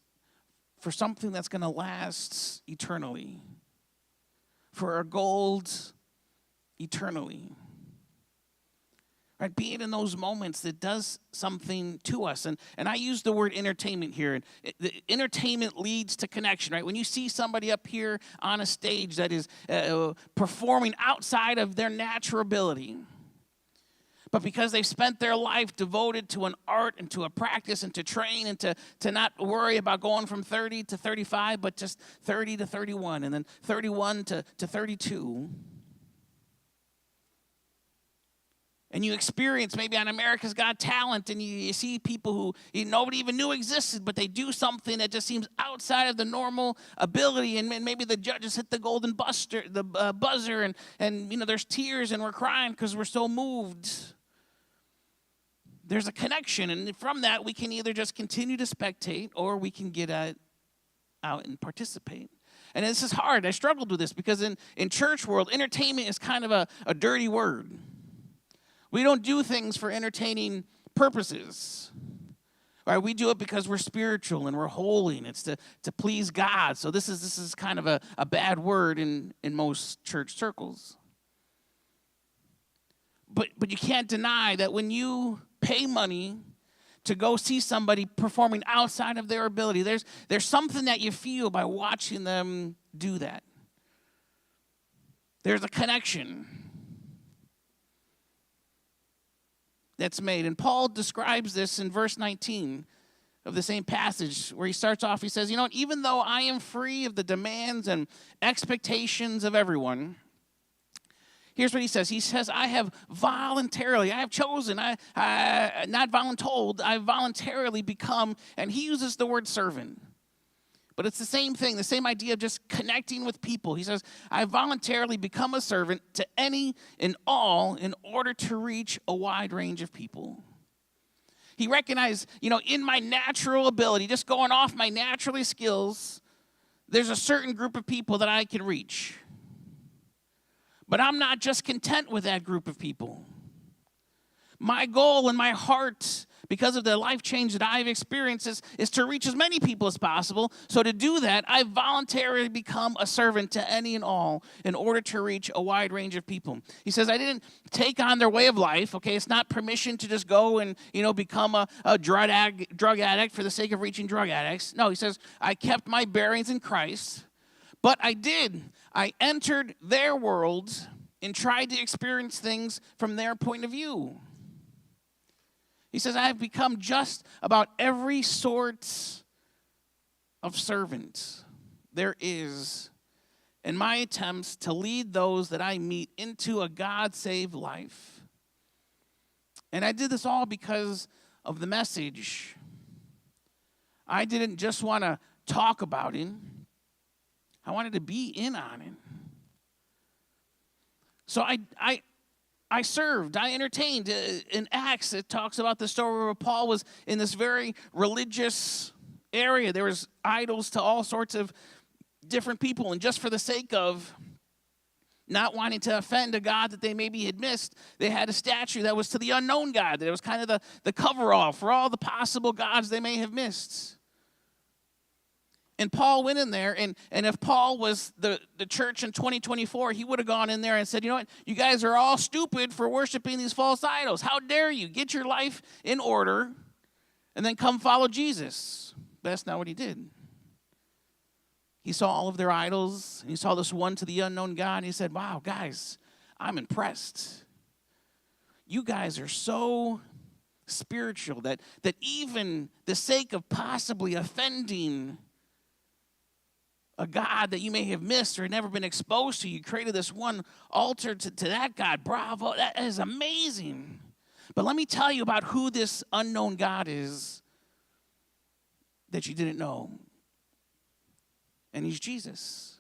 for something that's going to last eternally, for a gold eternally. Right? Being in those moments that does something to us. And I use the word entertainment here. And entertainment leads to connection, right? When you see somebody up here on a stage that is performing outside of their natural ability, but because they've spent their life devoted to an art and to a practice and to train and to not worry about going from 30 to 35, but just 30 to 31 and then 31 to 32. And you experience maybe on America's Got Talent, and you see people who nobody even knew existed, but they do something that just seems outside of the normal ability, and maybe the judges hit the golden buzzer, and there's tears, and we're crying because we're so moved. There's a connection, and from that, we can either just continue to spectate, or we can get out and participate. And this is hard. I struggled with this because in church world, entertainment is kind of a dirty word. We don't do things for entertaining purposes. Right? We do it because we're spiritual and we're holy, and it's to please God. So this is kind of a bad word in most church circles. But you can't deny that when you pay money to go see somebody performing outside of their ability, there's something that you feel by watching them do that. There's a connection that's made. And Paul describes this in verse 19 of the same passage where he starts off, he says, even though I am free of the demands and expectations of everyone, here's what he says. He says, I have chosen, not voluntold, I've voluntarily become, and he uses the word servant. But it's the same thing, the same idea of just connecting with people. He says, I voluntarily become a servant to any and all in order to reach a wide range of people. He recognized, in my natural ability, just going off my natural skills, there's a certain group of people that I can reach. But I'm not just content with that group of people. My goal and my heart, because of the life change that I've experienced, is to reach as many people as possible. So to do that, I voluntarily become a servant to any and all in order to reach a wide range of people. He says, I didn't take on their way of life, okay? It's not permission to just go and, become a drug addict for the sake of reaching drug addicts. No, he says, I kept my bearings in Christ, but I entered their world and tried to experience things from their point of view. He says, I have become just about every sort of servant there is in my attempts to lead those that I meet into a God-saved life. And I did this all because of the message. I didn't just want to talk about it. I wanted to be in on it. So I served, I entertained. In Acts, it talks about the story where Paul was in this very religious area. There was idols to all sorts of different people. And just for the sake of not wanting to offend a God that they maybe had missed, they had a statue that was to the unknown God. That it was kind of the cover-all for all the possible gods they may have missed. And Paul went in there, and if Paul was the church in 2024, he would have gone in there and said, you know what, you guys are all stupid for worshiping these false idols. How dare you? Get your life in order and then come follow Jesus. But that's not what he did. He saw all of their idols, and he saw this one to the unknown God, and he said, wow, guys, I'm impressed. You guys are so spiritual that even the sake of possibly offending a God that you may have missed or never been exposed to, you created this one altar to that God. Bravo, that is amazing. But let me tell you about who this unknown God is that you didn't know. And he's Jesus.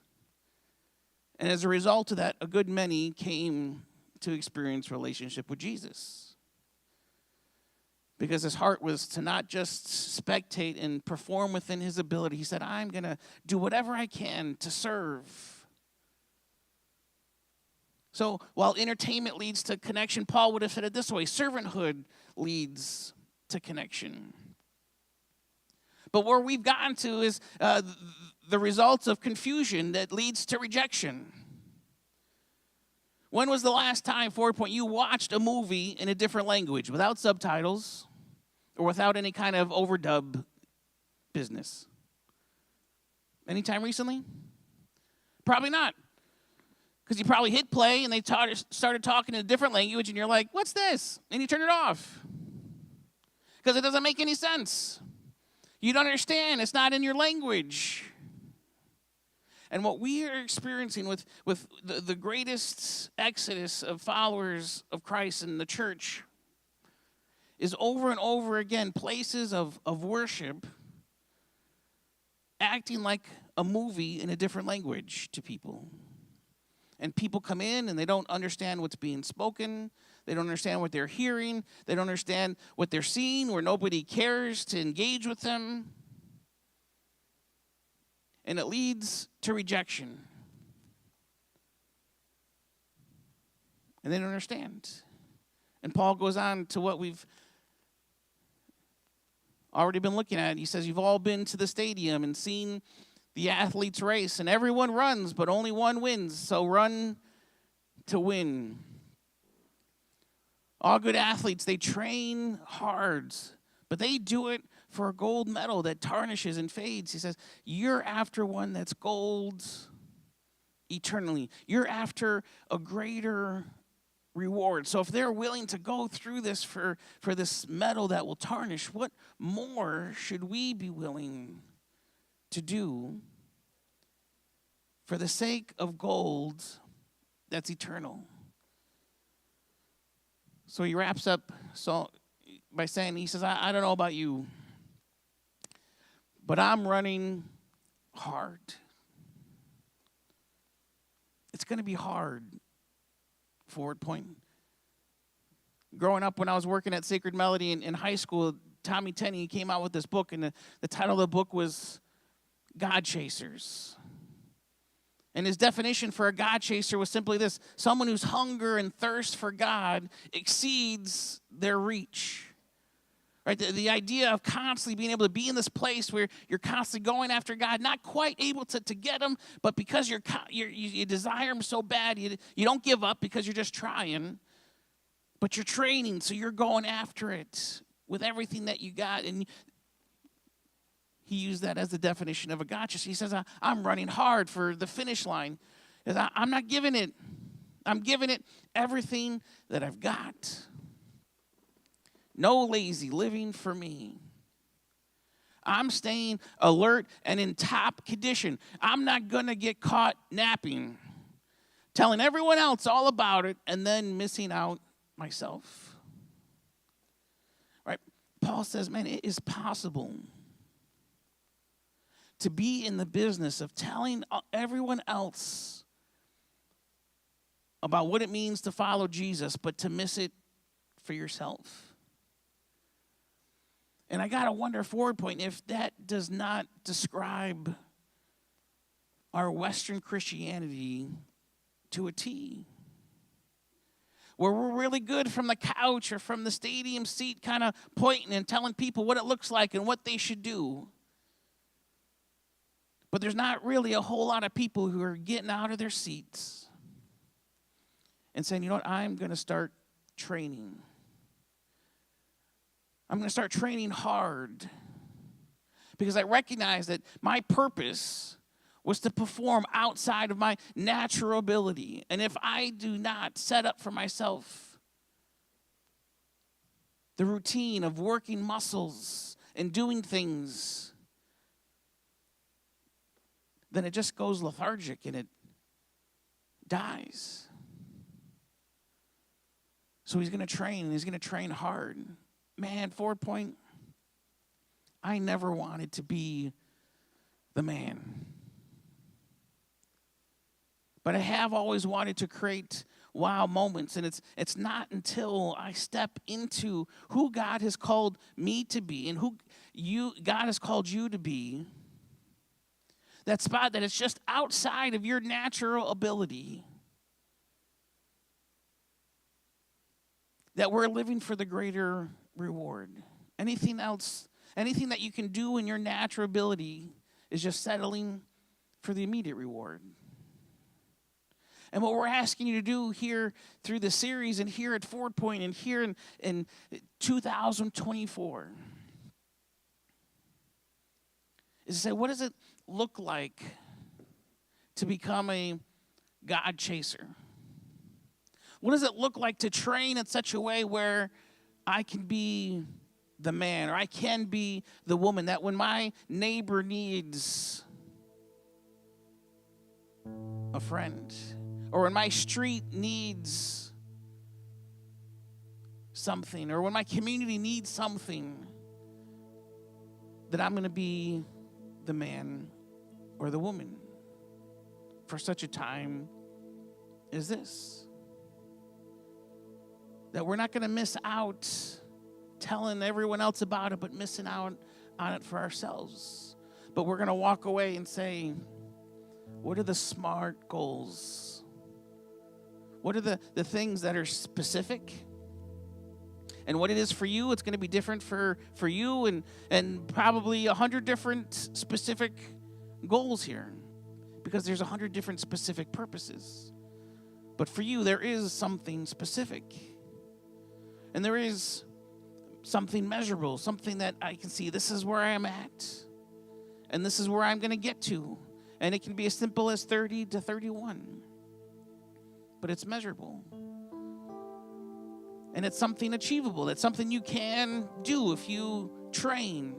And as a result of that, a good many came to experience relationship with Jesus. Because his heart was to not just spectate and perform within his ability. He said, I'm going to do whatever I can to serve. So while entertainment leads to connection, Paul would have said it this way: servanthood leads to connection. But where we've gotten to is the results of confusion that leads to rejection. When was the last time, Forward Point, you watched a movie in a different language without subtitles or without any kind of overdub business? Anytime recently? Probably not. Because you probably hit play and they started talking in a different language and you're like, what's this? And you turn it off. Because it doesn't make any sense. You don't understand. It's not in your language. And what we are experiencing with the greatest exodus of followers of Christ in the church is over and over again places of worship acting like a movie in a different language to people. And people come in and they don't understand what's being spoken. They don't understand what they're hearing. They don't understand what they're seeing, where nobody cares to engage with them. And it leads to rejection. And they don't understand. And Paul goes on to what we've already been looking at. He says, you've all been to the stadium and seen the athletes race, and everyone runs, but only one wins. So run to win. All good athletes, they train hard, but they do it for a gold medal that tarnishes and fades. He says, you're after one that's gold eternally. You're after a greater reward. So if they're willing to go through this for this medal that will tarnish, what more should we be willing to do for the sake of gold that's eternal? So he wraps up by saying, he says, I don't know about you, but I'm running hard. It's going to be hard, Forward Point. Growing up, when I was working at Sacred Melody in high school, Tommy Tenney came out with this book, and the title of the book was God Chasers. And his definition for a God chaser was simply this: someone whose hunger and thirst for God exceeds their reach. Right? The idea of constantly being able to be in this place where you're constantly going after God, not quite able to get him, but because you desire him so bad, you don't give up because you're just trying, but you're training, so you're going after it with everything that you got. And he used that as the definition of a God chaser. He says, I'm running hard for the finish line. I'm not giving it. I'm giving it everything that I've got. No lazy living for me. I'm staying alert and in top condition. I'm not going to get caught napping, telling everyone else all about it, and then missing out myself. Right? Paul says, man, it is possible to be in the business of telling everyone else about what it means to follow Jesus, but to miss it for yourself. And I got to wonder, Forward Point, if that does not describe our Western Christianity to a T. Where we're really good from the couch or from the stadium seat kind of pointing and telling people what it looks like and what they should do. But there's not really a whole lot of people who are getting out of their seats and saying, you know what, I'm going to start training. I'm going to start training hard because I recognize that my purpose was to perform outside of my natural ability. And if I do not set up for myself the routine of working muscles and doing things, then it just goes lethargic and it dies. So he's going to train, and he's going to train hard. Man, Ford Point, I never wanted to be the man. But I have always wanted to create wow moments, and it's not until I step into who God has called me to be and who God has called you to be, that spot that it's just outside of your natural ability, that we're living for the greater reward. Anything else, anything that you can do in your natural ability is just settling for the immediate reward. And what we're asking you to do here through the series and here at Ford Point and here in 2024 is to say, what does it look like to become a God chaser? What does it look like to train in such a way where I can be the man or I can be the woman, that when my neighbor needs a friend or when my street needs something or when my community needs something, that I'm going to be the man or the woman for such a time as this. That we're not going to miss out telling everyone else about it, but missing out on it for ourselves. But we're going to walk away and say, what are the smart goals? What are the things that are specific? And what it is for you, it's going to be different for you and probably 100 different specific goals here. Because there's 100 different specific purposes. But for you, there is something specific. And there is something measurable, something that I can see. This is where I am at. And this is where I'm going to get to. And it can be as simple as 30 to 31. But it's measurable. And it's something achievable. It's something you can do if you train.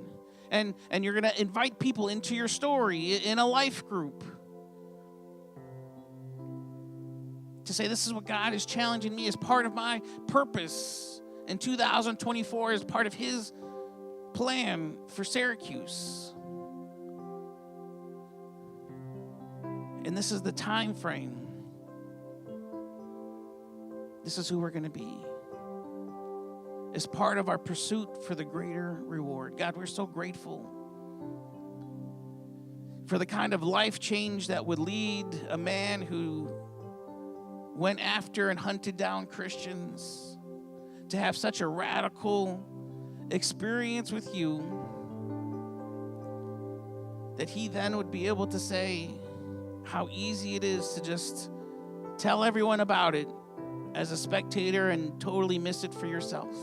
And you're going to invite people into your story in a life group. To say, this is what God is challenging me as part of my purpose. In 2024 as part of his plan for Syracuse. And this is the time frame. This is who we're going to be. As part of our pursuit for the greater reward. God, we're so grateful for the kind of life change that would lead a man who went after and hunted down Christians to have such a radical experience with you, that he then would be able to say how easy it is to just tell everyone about it as a spectator and totally miss it for yourself.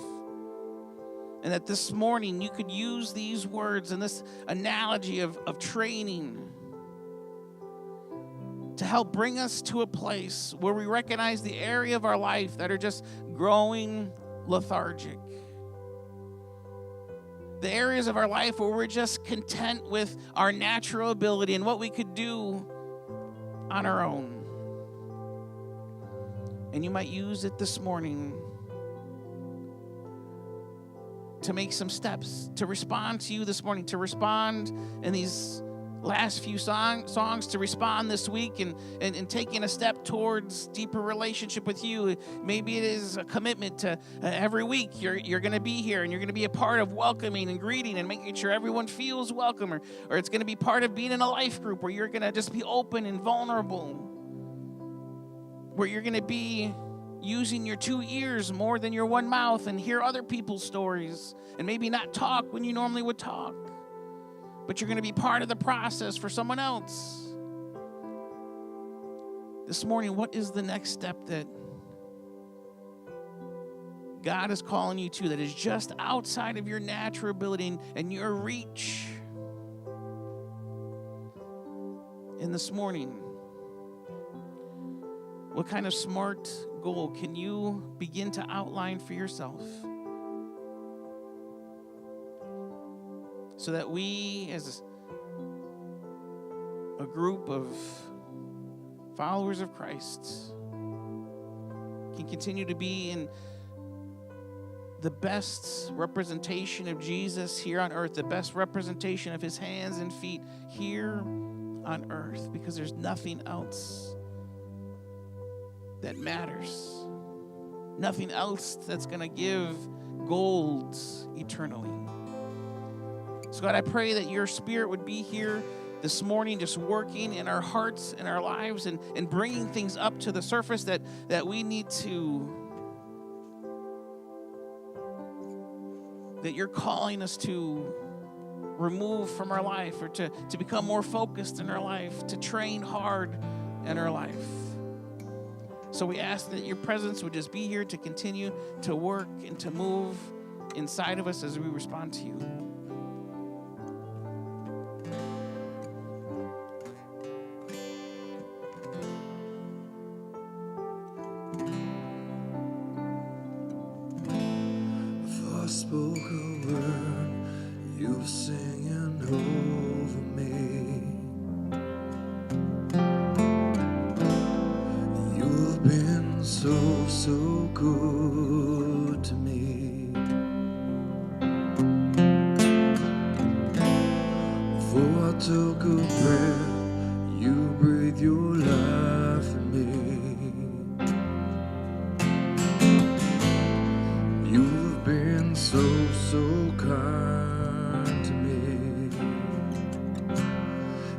And that this morning you could use these words and this analogy of training to help bring us to a place where we recognize the area of our life that are just growing lethargic. The areas of our life where we're just content with our natural ability and what we could do on our own. And you might use it this morning to make some steps, to respond to you this morning, to respond in these last few songs, to respond this week and taking a step towards deeper relationship with you. Maybe it is a commitment to every week you're going to be here and you're going to be a part of welcoming and greeting and making sure everyone feels welcome, or it's going to be part of being in a life group where you're going to just be open and vulnerable, where you're going to be using your 2 ears more than your one mouth and hear other people's stories and maybe not talk when you normally would talk. but you're going to be part of the process for someone else. This morning, what is the next step that God is calling you to that is just outside of your natural ability and your reach? And this morning, what kind of smart goal can you begin to outline for yourself so that we as a group of followers of Christ can continue to be in the best representation of Jesus here on earth, the best representation of his hands and feet here on earth, because there's nothing else that matters. Nothing else that's going to give gold eternally. So God, I pray that your Spirit would be here this morning, just working in our hearts and our lives and bringing things up to the surface that we need to, that you're calling us to remove from our life, or to become more focused in our life, to train hard in our life. So we ask that your presence would just be here to continue to work and to move inside of us as we respond to you. If I spoke a word, you were singing over me. You've been so good to me. Before I took a breath, you breathed your life in me. You've been so kind to me.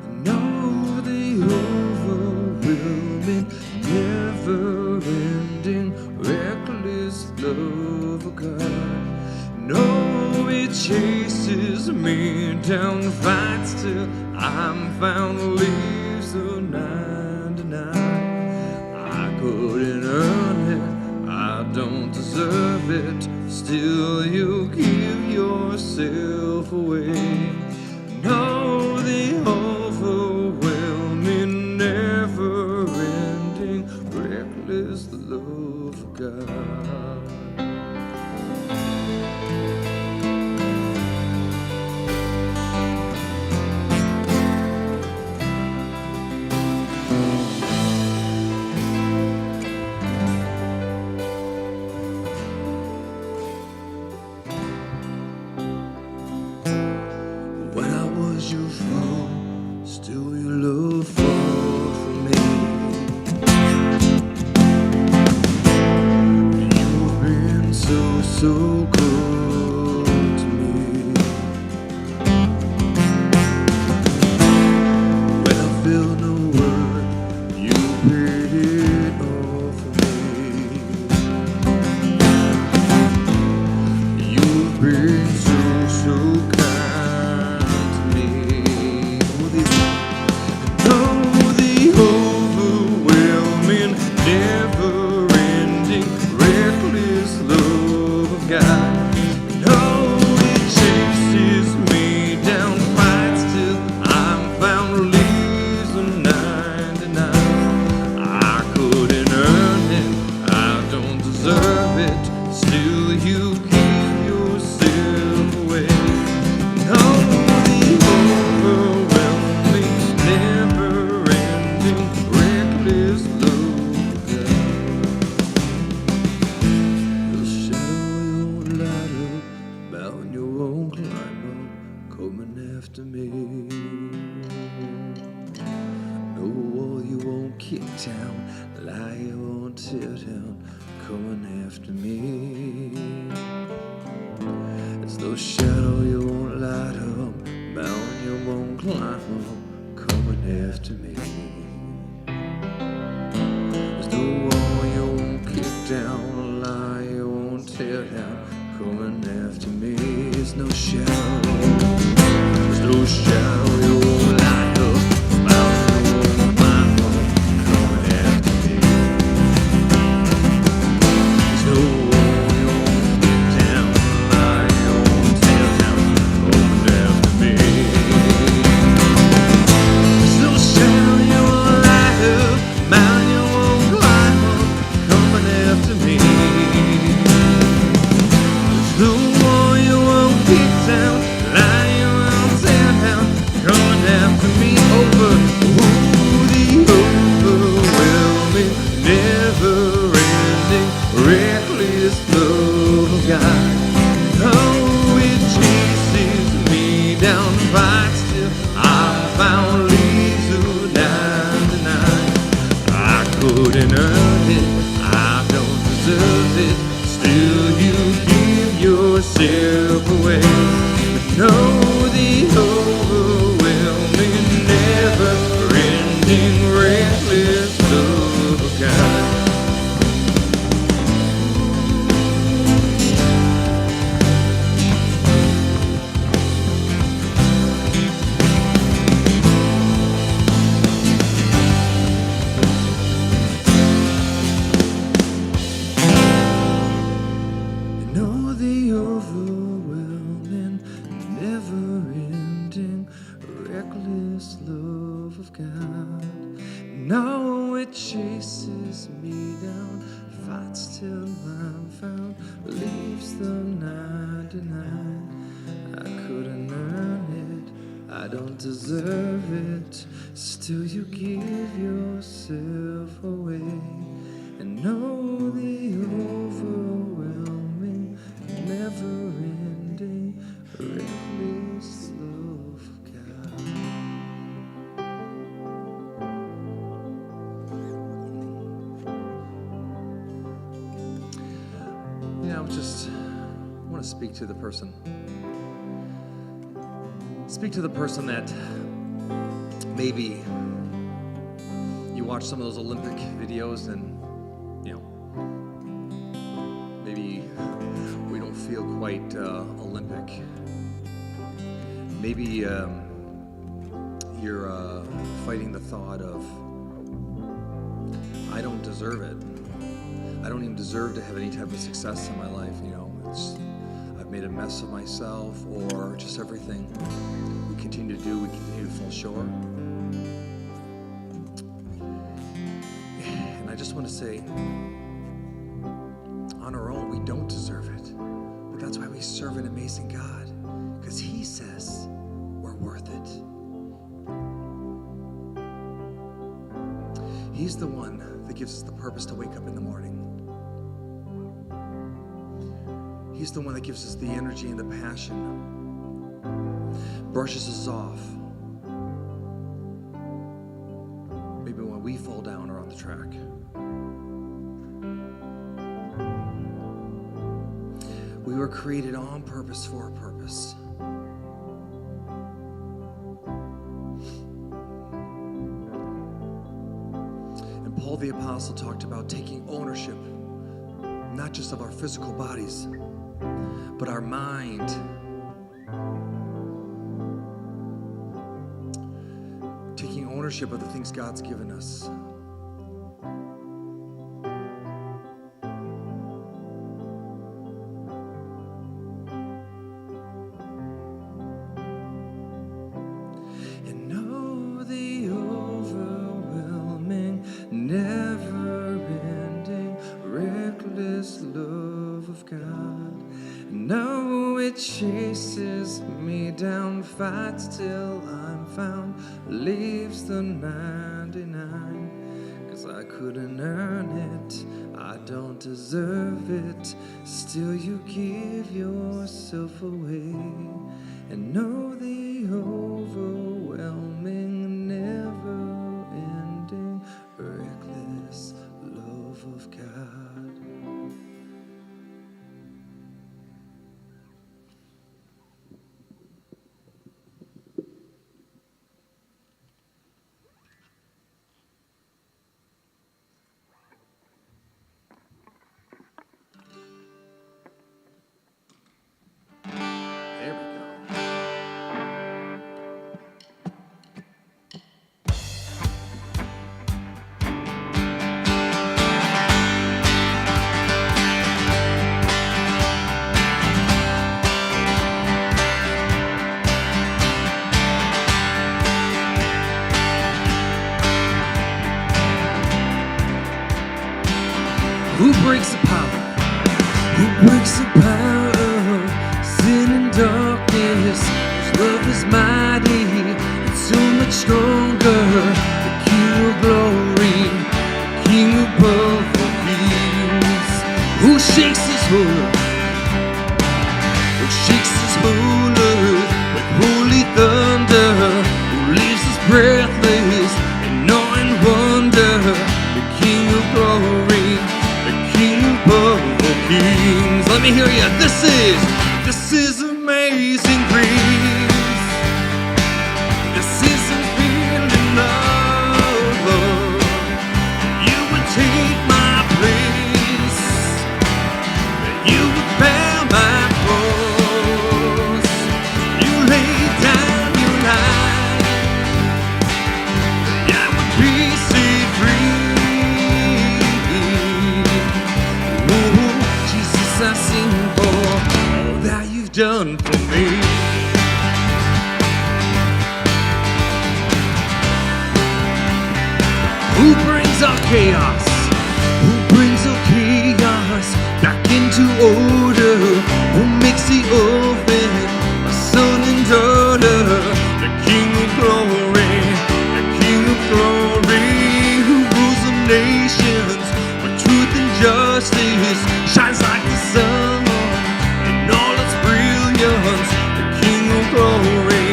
And all the overwhelming, never-ending, reckless love of God. No, it chases me down, fights till I'm found, leaves the 99. I couldn't earn it, I don't deserve it, still you give yourself away. No, the overwhelming, never-ending, reckless love of God. When I was your foe, still your love fought for me. You've been so good to me. When I feel no word, you paid it all for me. You've been so kind to me. Oh, the overwhelming, never-ending, reckless love of God. No, it chases me down, fights till I'm found, leaves the 99. I couldn't earn it, I don't deserve it, still you give yourself away. No, the overwhelming, never-ending, reckless love of God. The shadow you won't light up, mountain you won't climb up, coming after me. No wall you won't kick down, lie you won't tear down, coming after me. There's no shadow you won't light up, mountain you won't climb up, coming after me. There's no wall you won't kick down, lie you won't tear down, coming after me. There's no shadow, there's no So shall your light up, mountain on my home, coming after me. So on your get down, lie on tail down, coming after me. So shall your light up, mountain you won't climb up, coming after me. The wall you won't kick down, lie you won't tear down, coming after me over. Ooh, the overwhelming, never-ending, reckless love of God. Oh, it chases me down, fights till I found leaves of 99. I couldn't earn it, I don't deserve it, still you give yourself away. No, the overwhelming, never-ending, reckless love of God. Know the overwhelming, never-ending, reckless love of God. Now it chases me down, fights till I'm found, leaves the 99. I couldn't earn it, I don't deserve it, still you give yourself away. And know the overwhelming, never-ending, reckless love of God. Yeah, I want to speak to the person. Speak to the person that maybe you watch some of those Olympic videos and maybe we don't feel quite Olympic. Maybe you're fighting the thought of, I don't deserve it. I don't even deserve to have any type of success in my life. I've made a mess of myself, or just everything we continue to do, we continue to fall short. And I just want to say, on our own, we don't deserve it. But that's why we serve an amazing God, because He says we're worth it. He's the one that gives us the purpose to wake up in the morning. He's the one that gives us the energy and the passion, brushes us off maybe when we fall down or on the track. We were created on purpose for a purpose. And Paul the Apostle talked about taking ownership, not just of our physical bodies, but our mind. Taking ownership of the things God's given us. And know the overwhelming, never-ending, reckless love of God. No, it chases me down, fights till I'm found, leaves the 99. 'Cause I couldn't earn it, I don't deserve it, still you give yourself away. And know the overwhelming, never-ending, reckless love of God. There we go. breaks the power? Who breaks the power of sin and darkness? His love is mighty and so much stronger. The King of glory, King above all kings. Who shakes his whole earth? Who shakes his whole earth with holy thunder? Who leaves us breathless and awe and wonder? The King of glory, the King above all kings. Let me hear you. This is amazing grace. This is unfailing love. You would take my place. You would bear my cross. You laid down your life. I would be set free. Oh, Jesus, I sing for all that you've done for me. Who brings our chaos? Who brings our chaos back into order? Who makes the oven a son and daughter? The King of glory, the King of glory, who rules the nations with truth and justice, shines like the sun in all its brilliance. The King of glory,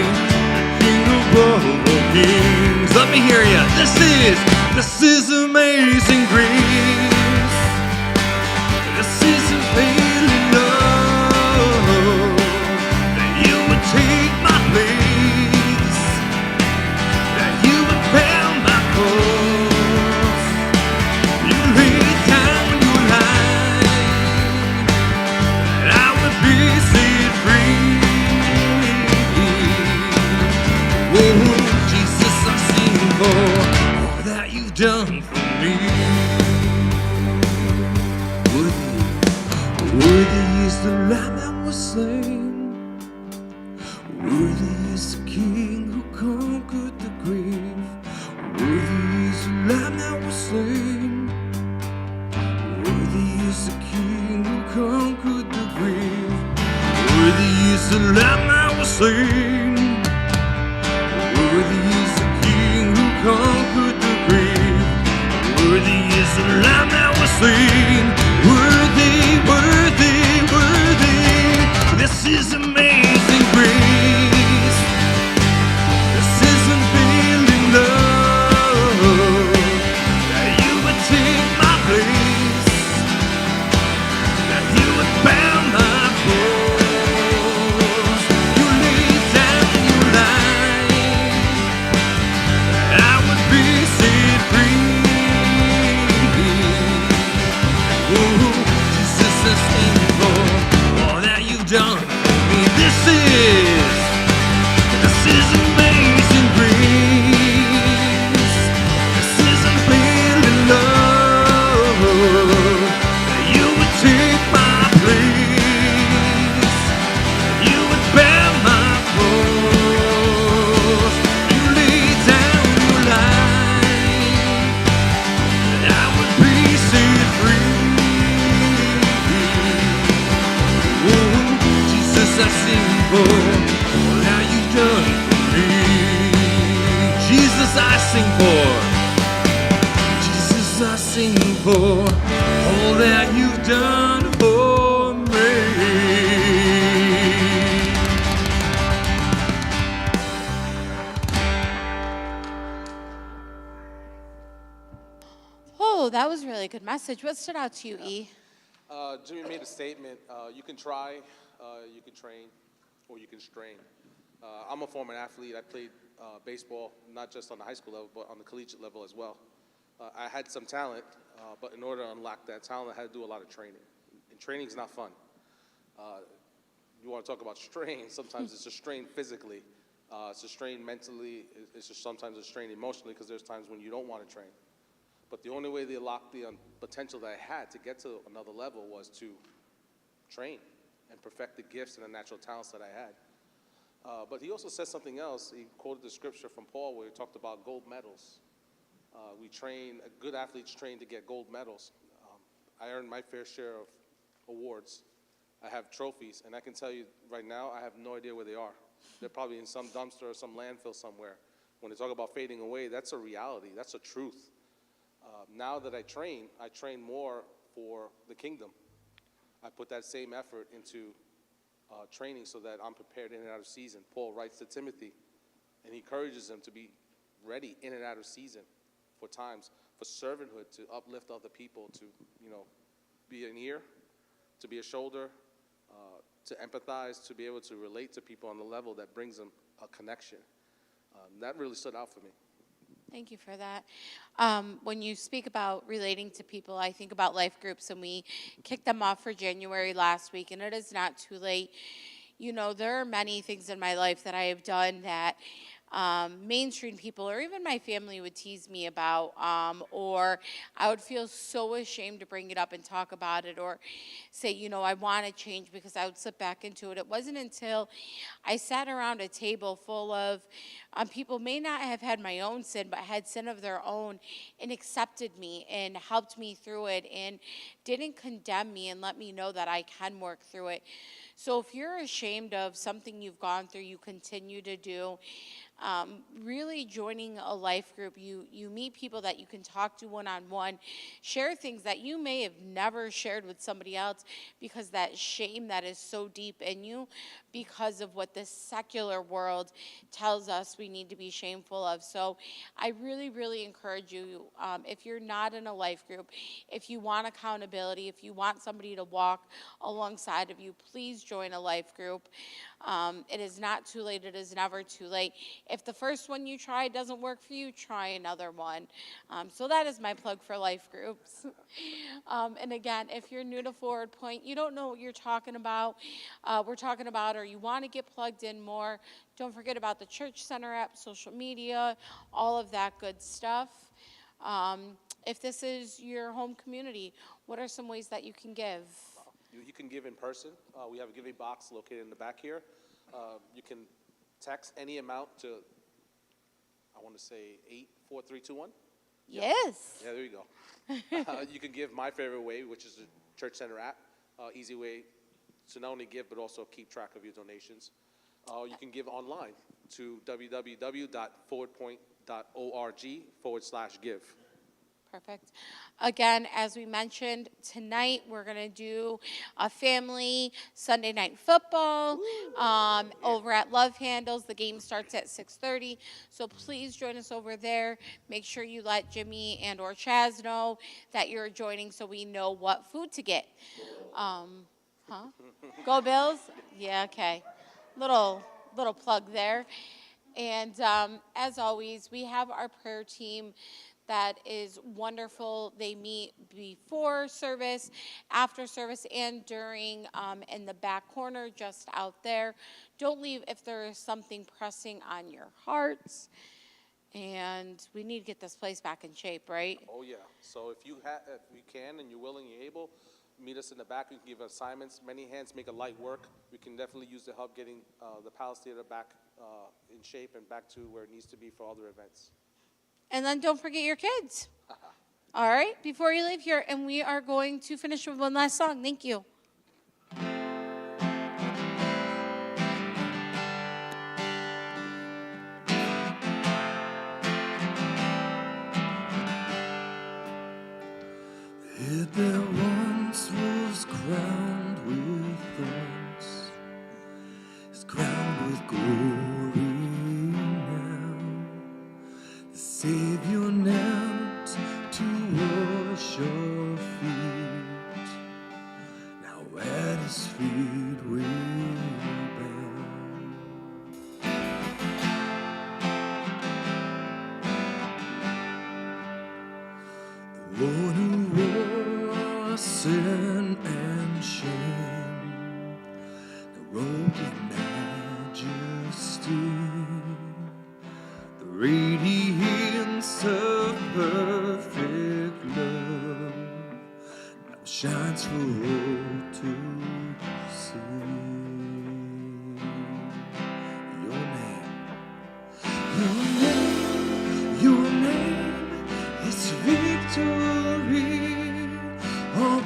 the King above all kings. Let me hear you. This is amazing grace. This is unfailing love. That you would take my place. That you would bear my cross. You laid down your life. That I would be set free. Oh, Jesus, I sing for all that you've done for me. Worthy is the Lamb that was slain. Worthy is the King who conquered the grave. Worthy is the Lamb that was slain. Worthy is the King who conquered the grave. Worthy is the Lamb that was slain. Worthy is the King who conquered the grave. Worthy is the Lamb that was slain. Worthy, worthy, worthy. This is amazing grace. This is unfailing love. That you would take my place. That you would bear my cross. You laid down your life. That I would be set free. Oh, Jesus, I sing for all that you've done for me. This is amazing grace. This is unfailing love. That you would take my place. That you would bear my cross. You laid down your life. That I would be set free. Oh, Jesus, I sing for all that you've done for me. Jesus, I sing for. Jesus, I sing for all that you've done for me. Oh, that was a really good message. What stood out to you, E? Jimmy made a statement. You can try, you can train, or you can strain. I'm a former athlete. I played baseball, not just on the high school level, but on the collegiate level as well. I had some talent, but in order to unlock that talent, I had to do a lot of training. And training's not fun. You want to talk about strain, sometimes it's a strain physically. It's a strain mentally. It's just sometimes a strain emotionally, because there's times when you don't want to train. But the only way to unlock the potential that I had to get to another level was to train and perfect the gifts and the natural talents that I had. But he also said something else. He quoted the scripture from Paul where he talked about gold medals. Good athletes train to get gold medals. I earned my fair share of awards. I have trophies, and I can tell you right now, I have no idea where they are. They're probably in some dumpster or some landfill somewhere. When they talk about fading away, that's a reality. That's a truth. Now that I train more for the kingdom. I put that same effort into training so that I'm prepared in and out of season. Paul writes to Timothy, and he encourages him to be ready in and out of season for times, for servanthood, to uplift other people, to, be an ear, to be a shoulder, to empathize, to be able to relate to people on the level that brings them a connection. That really stood out for me. Thank you for that. When you speak about relating to people, I think about life groups, and we kicked them off for January last week, and it is not too late. There are many things in my life that I have done that mainstream people or even my family would tease me about, or I would feel so ashamed to bring it up and talk about it, or say, I want to change, because I would slip back into it. It wasn't until I sat around a table full of people may not have had my own sin, but had sin of their own, and accepted me and helped me through it and didn't condemn me and let me know that I can work through it. So if you're ashamed of something you've gone through, you continue to do, really joining a life group, you meet people that you can talk to one-on-one, share things that you may have never shared with somebody else, because that shame that is so deep in you because of what this secular world tells us we need to be shameful of. So I really, really encourage you, if you're not in a life group, if you want accountability, if you want somebody to walk alongside of you, please join a life group. It is not too late. It is never too late. If the first one you try doesn't work for you, try another one. So that is my plug for life groups. And again, if you're new to Forward Point, you don't know what you're talking about, or you want to get plugged in more, don't forget about the Church Center app, social media, all of that good stuff. If this is your home community, what are some ways that you can give? You can give in person. We have a giving box located in the back here. You can text any amount to, I want to say 84321. Yes. Yeah, there you go. You can give my favorite way, which is the Church Center app. Easy way to not only give, but also keep track of your donations. You can give online to www.forwardpoint.org/give. Perfect. Again, as we mentioned, tonight we're going to do a family Sunday night football over at Love Handles. The game starts at 6:30, so please join us over there. Make sure you let Jimmy and or Chaz know that you're joining, so we know what food to get. Go Bills? Yeah, okay. Little plug there. And as always, we have our prayer team that is wonderful. They meet before service, after service, and during, in the back corner just out there. Don't leave if there is something pressing on your hearts. And we need to get this place back in shape, right? Oh, yeah. So if you can and you're willing, you're able, meet us in the back. We can give assignments. Many hands make a light work. We can definitely use the help getting the Palace Theater back in shape and back to where it needs to be for other events. And then don't forget your kids. All right, before you leave here, and we are going to finish with one last song. Thank you. It there once was crowned with thorns, is crowned with glory now. The Savior knelt to wash your feet. Now at his feet we bow. The one who wore our sin and shame, the robe of majesty, the radiance of perfect love, now shines for all to see. Your name is victory. Oh,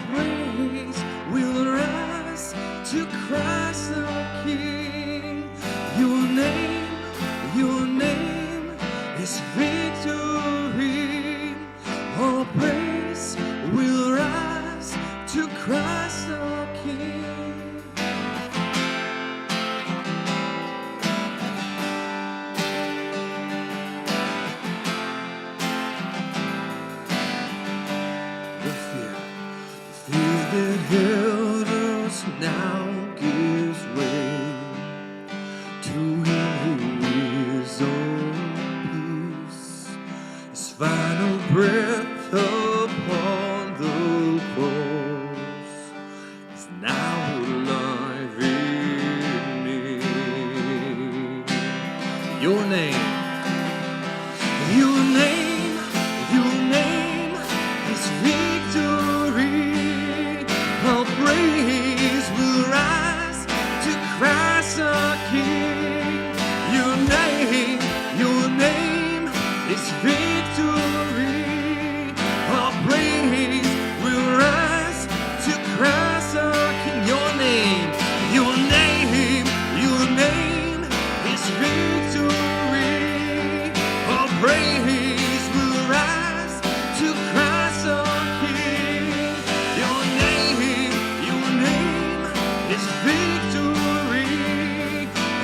is victory.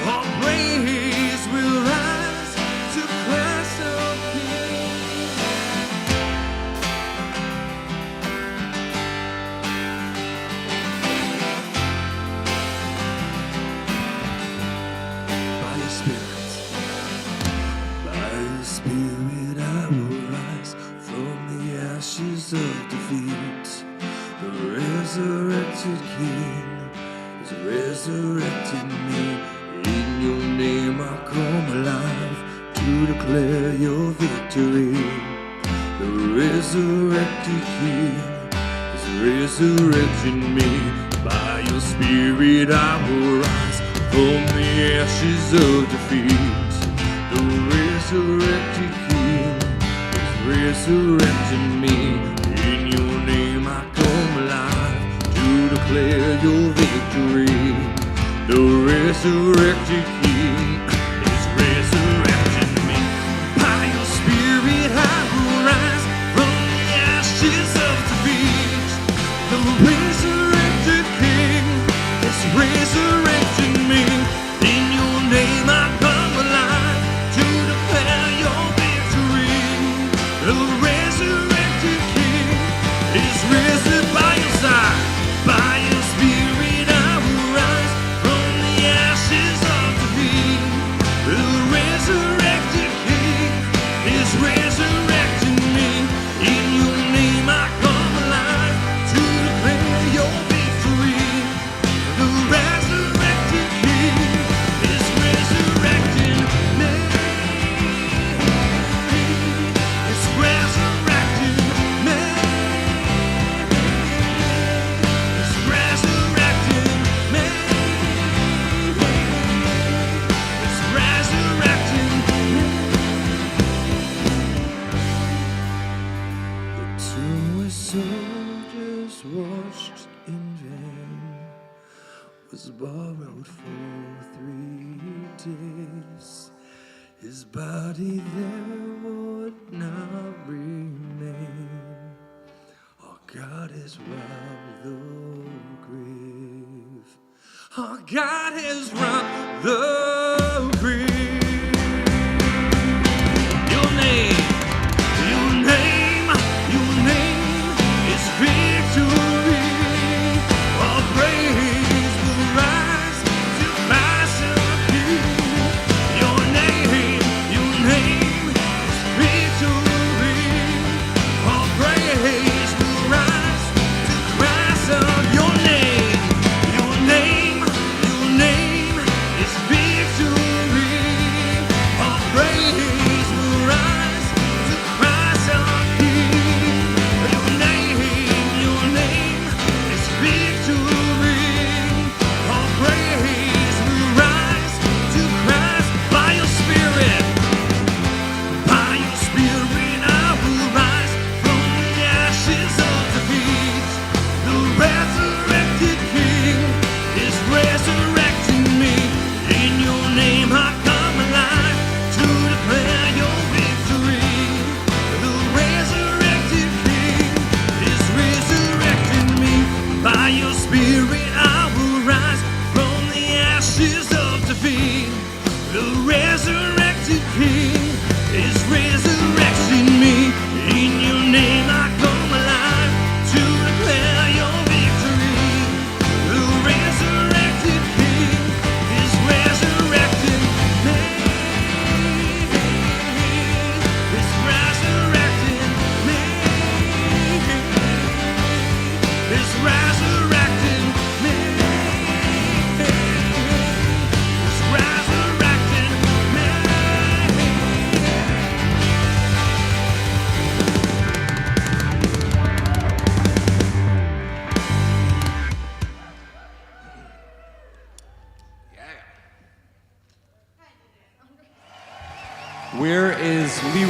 All praise will rise to Christ our King. By your Spirit, I will rise from the ashes of defeat. The resurrected King is resurrecting me. In your name I come alive to declare your victory. The resurrected King is resurrecting me. By your Spirit I will rise from the ashes of defeat. The resurrected King is resurrecting me. In your name I come alive to declare your victory. The resurrected King is resurrecting me. By your Spirit I will rise from the ashes of defeat. The resurrected King is resurrecting me. In your name I come alive to declare your victory. The resurrected King is risen by your side. By your Spirit I will rise from the ashes of defeat. The resurrected King is resurrecting me. In your name I come alive to declare your victory. The resurrected King is resurrecting me. It's resurrecting me. It's resurrecting me. It's resurrecting me. The tomb where soldiers washed in vain was borrowed for 3 days. His body there would not remain. Our God has robbed the grave. Our God has robbed the grave. Your name is victory. All praise will rise to Christ our King. Your name is victory. All praise will rise to Christ our your name is victory. All praise will rise to Christ our King. Your name is victory. All praise will rise to Christ. By your Spirit I will rise from the ashes of defeat. The resurrected King is resurrecting me. In your name I come alive to declare your victory. The resurrected King is resurrecting me. By your Spirit I will rise from the ashes of defeat. The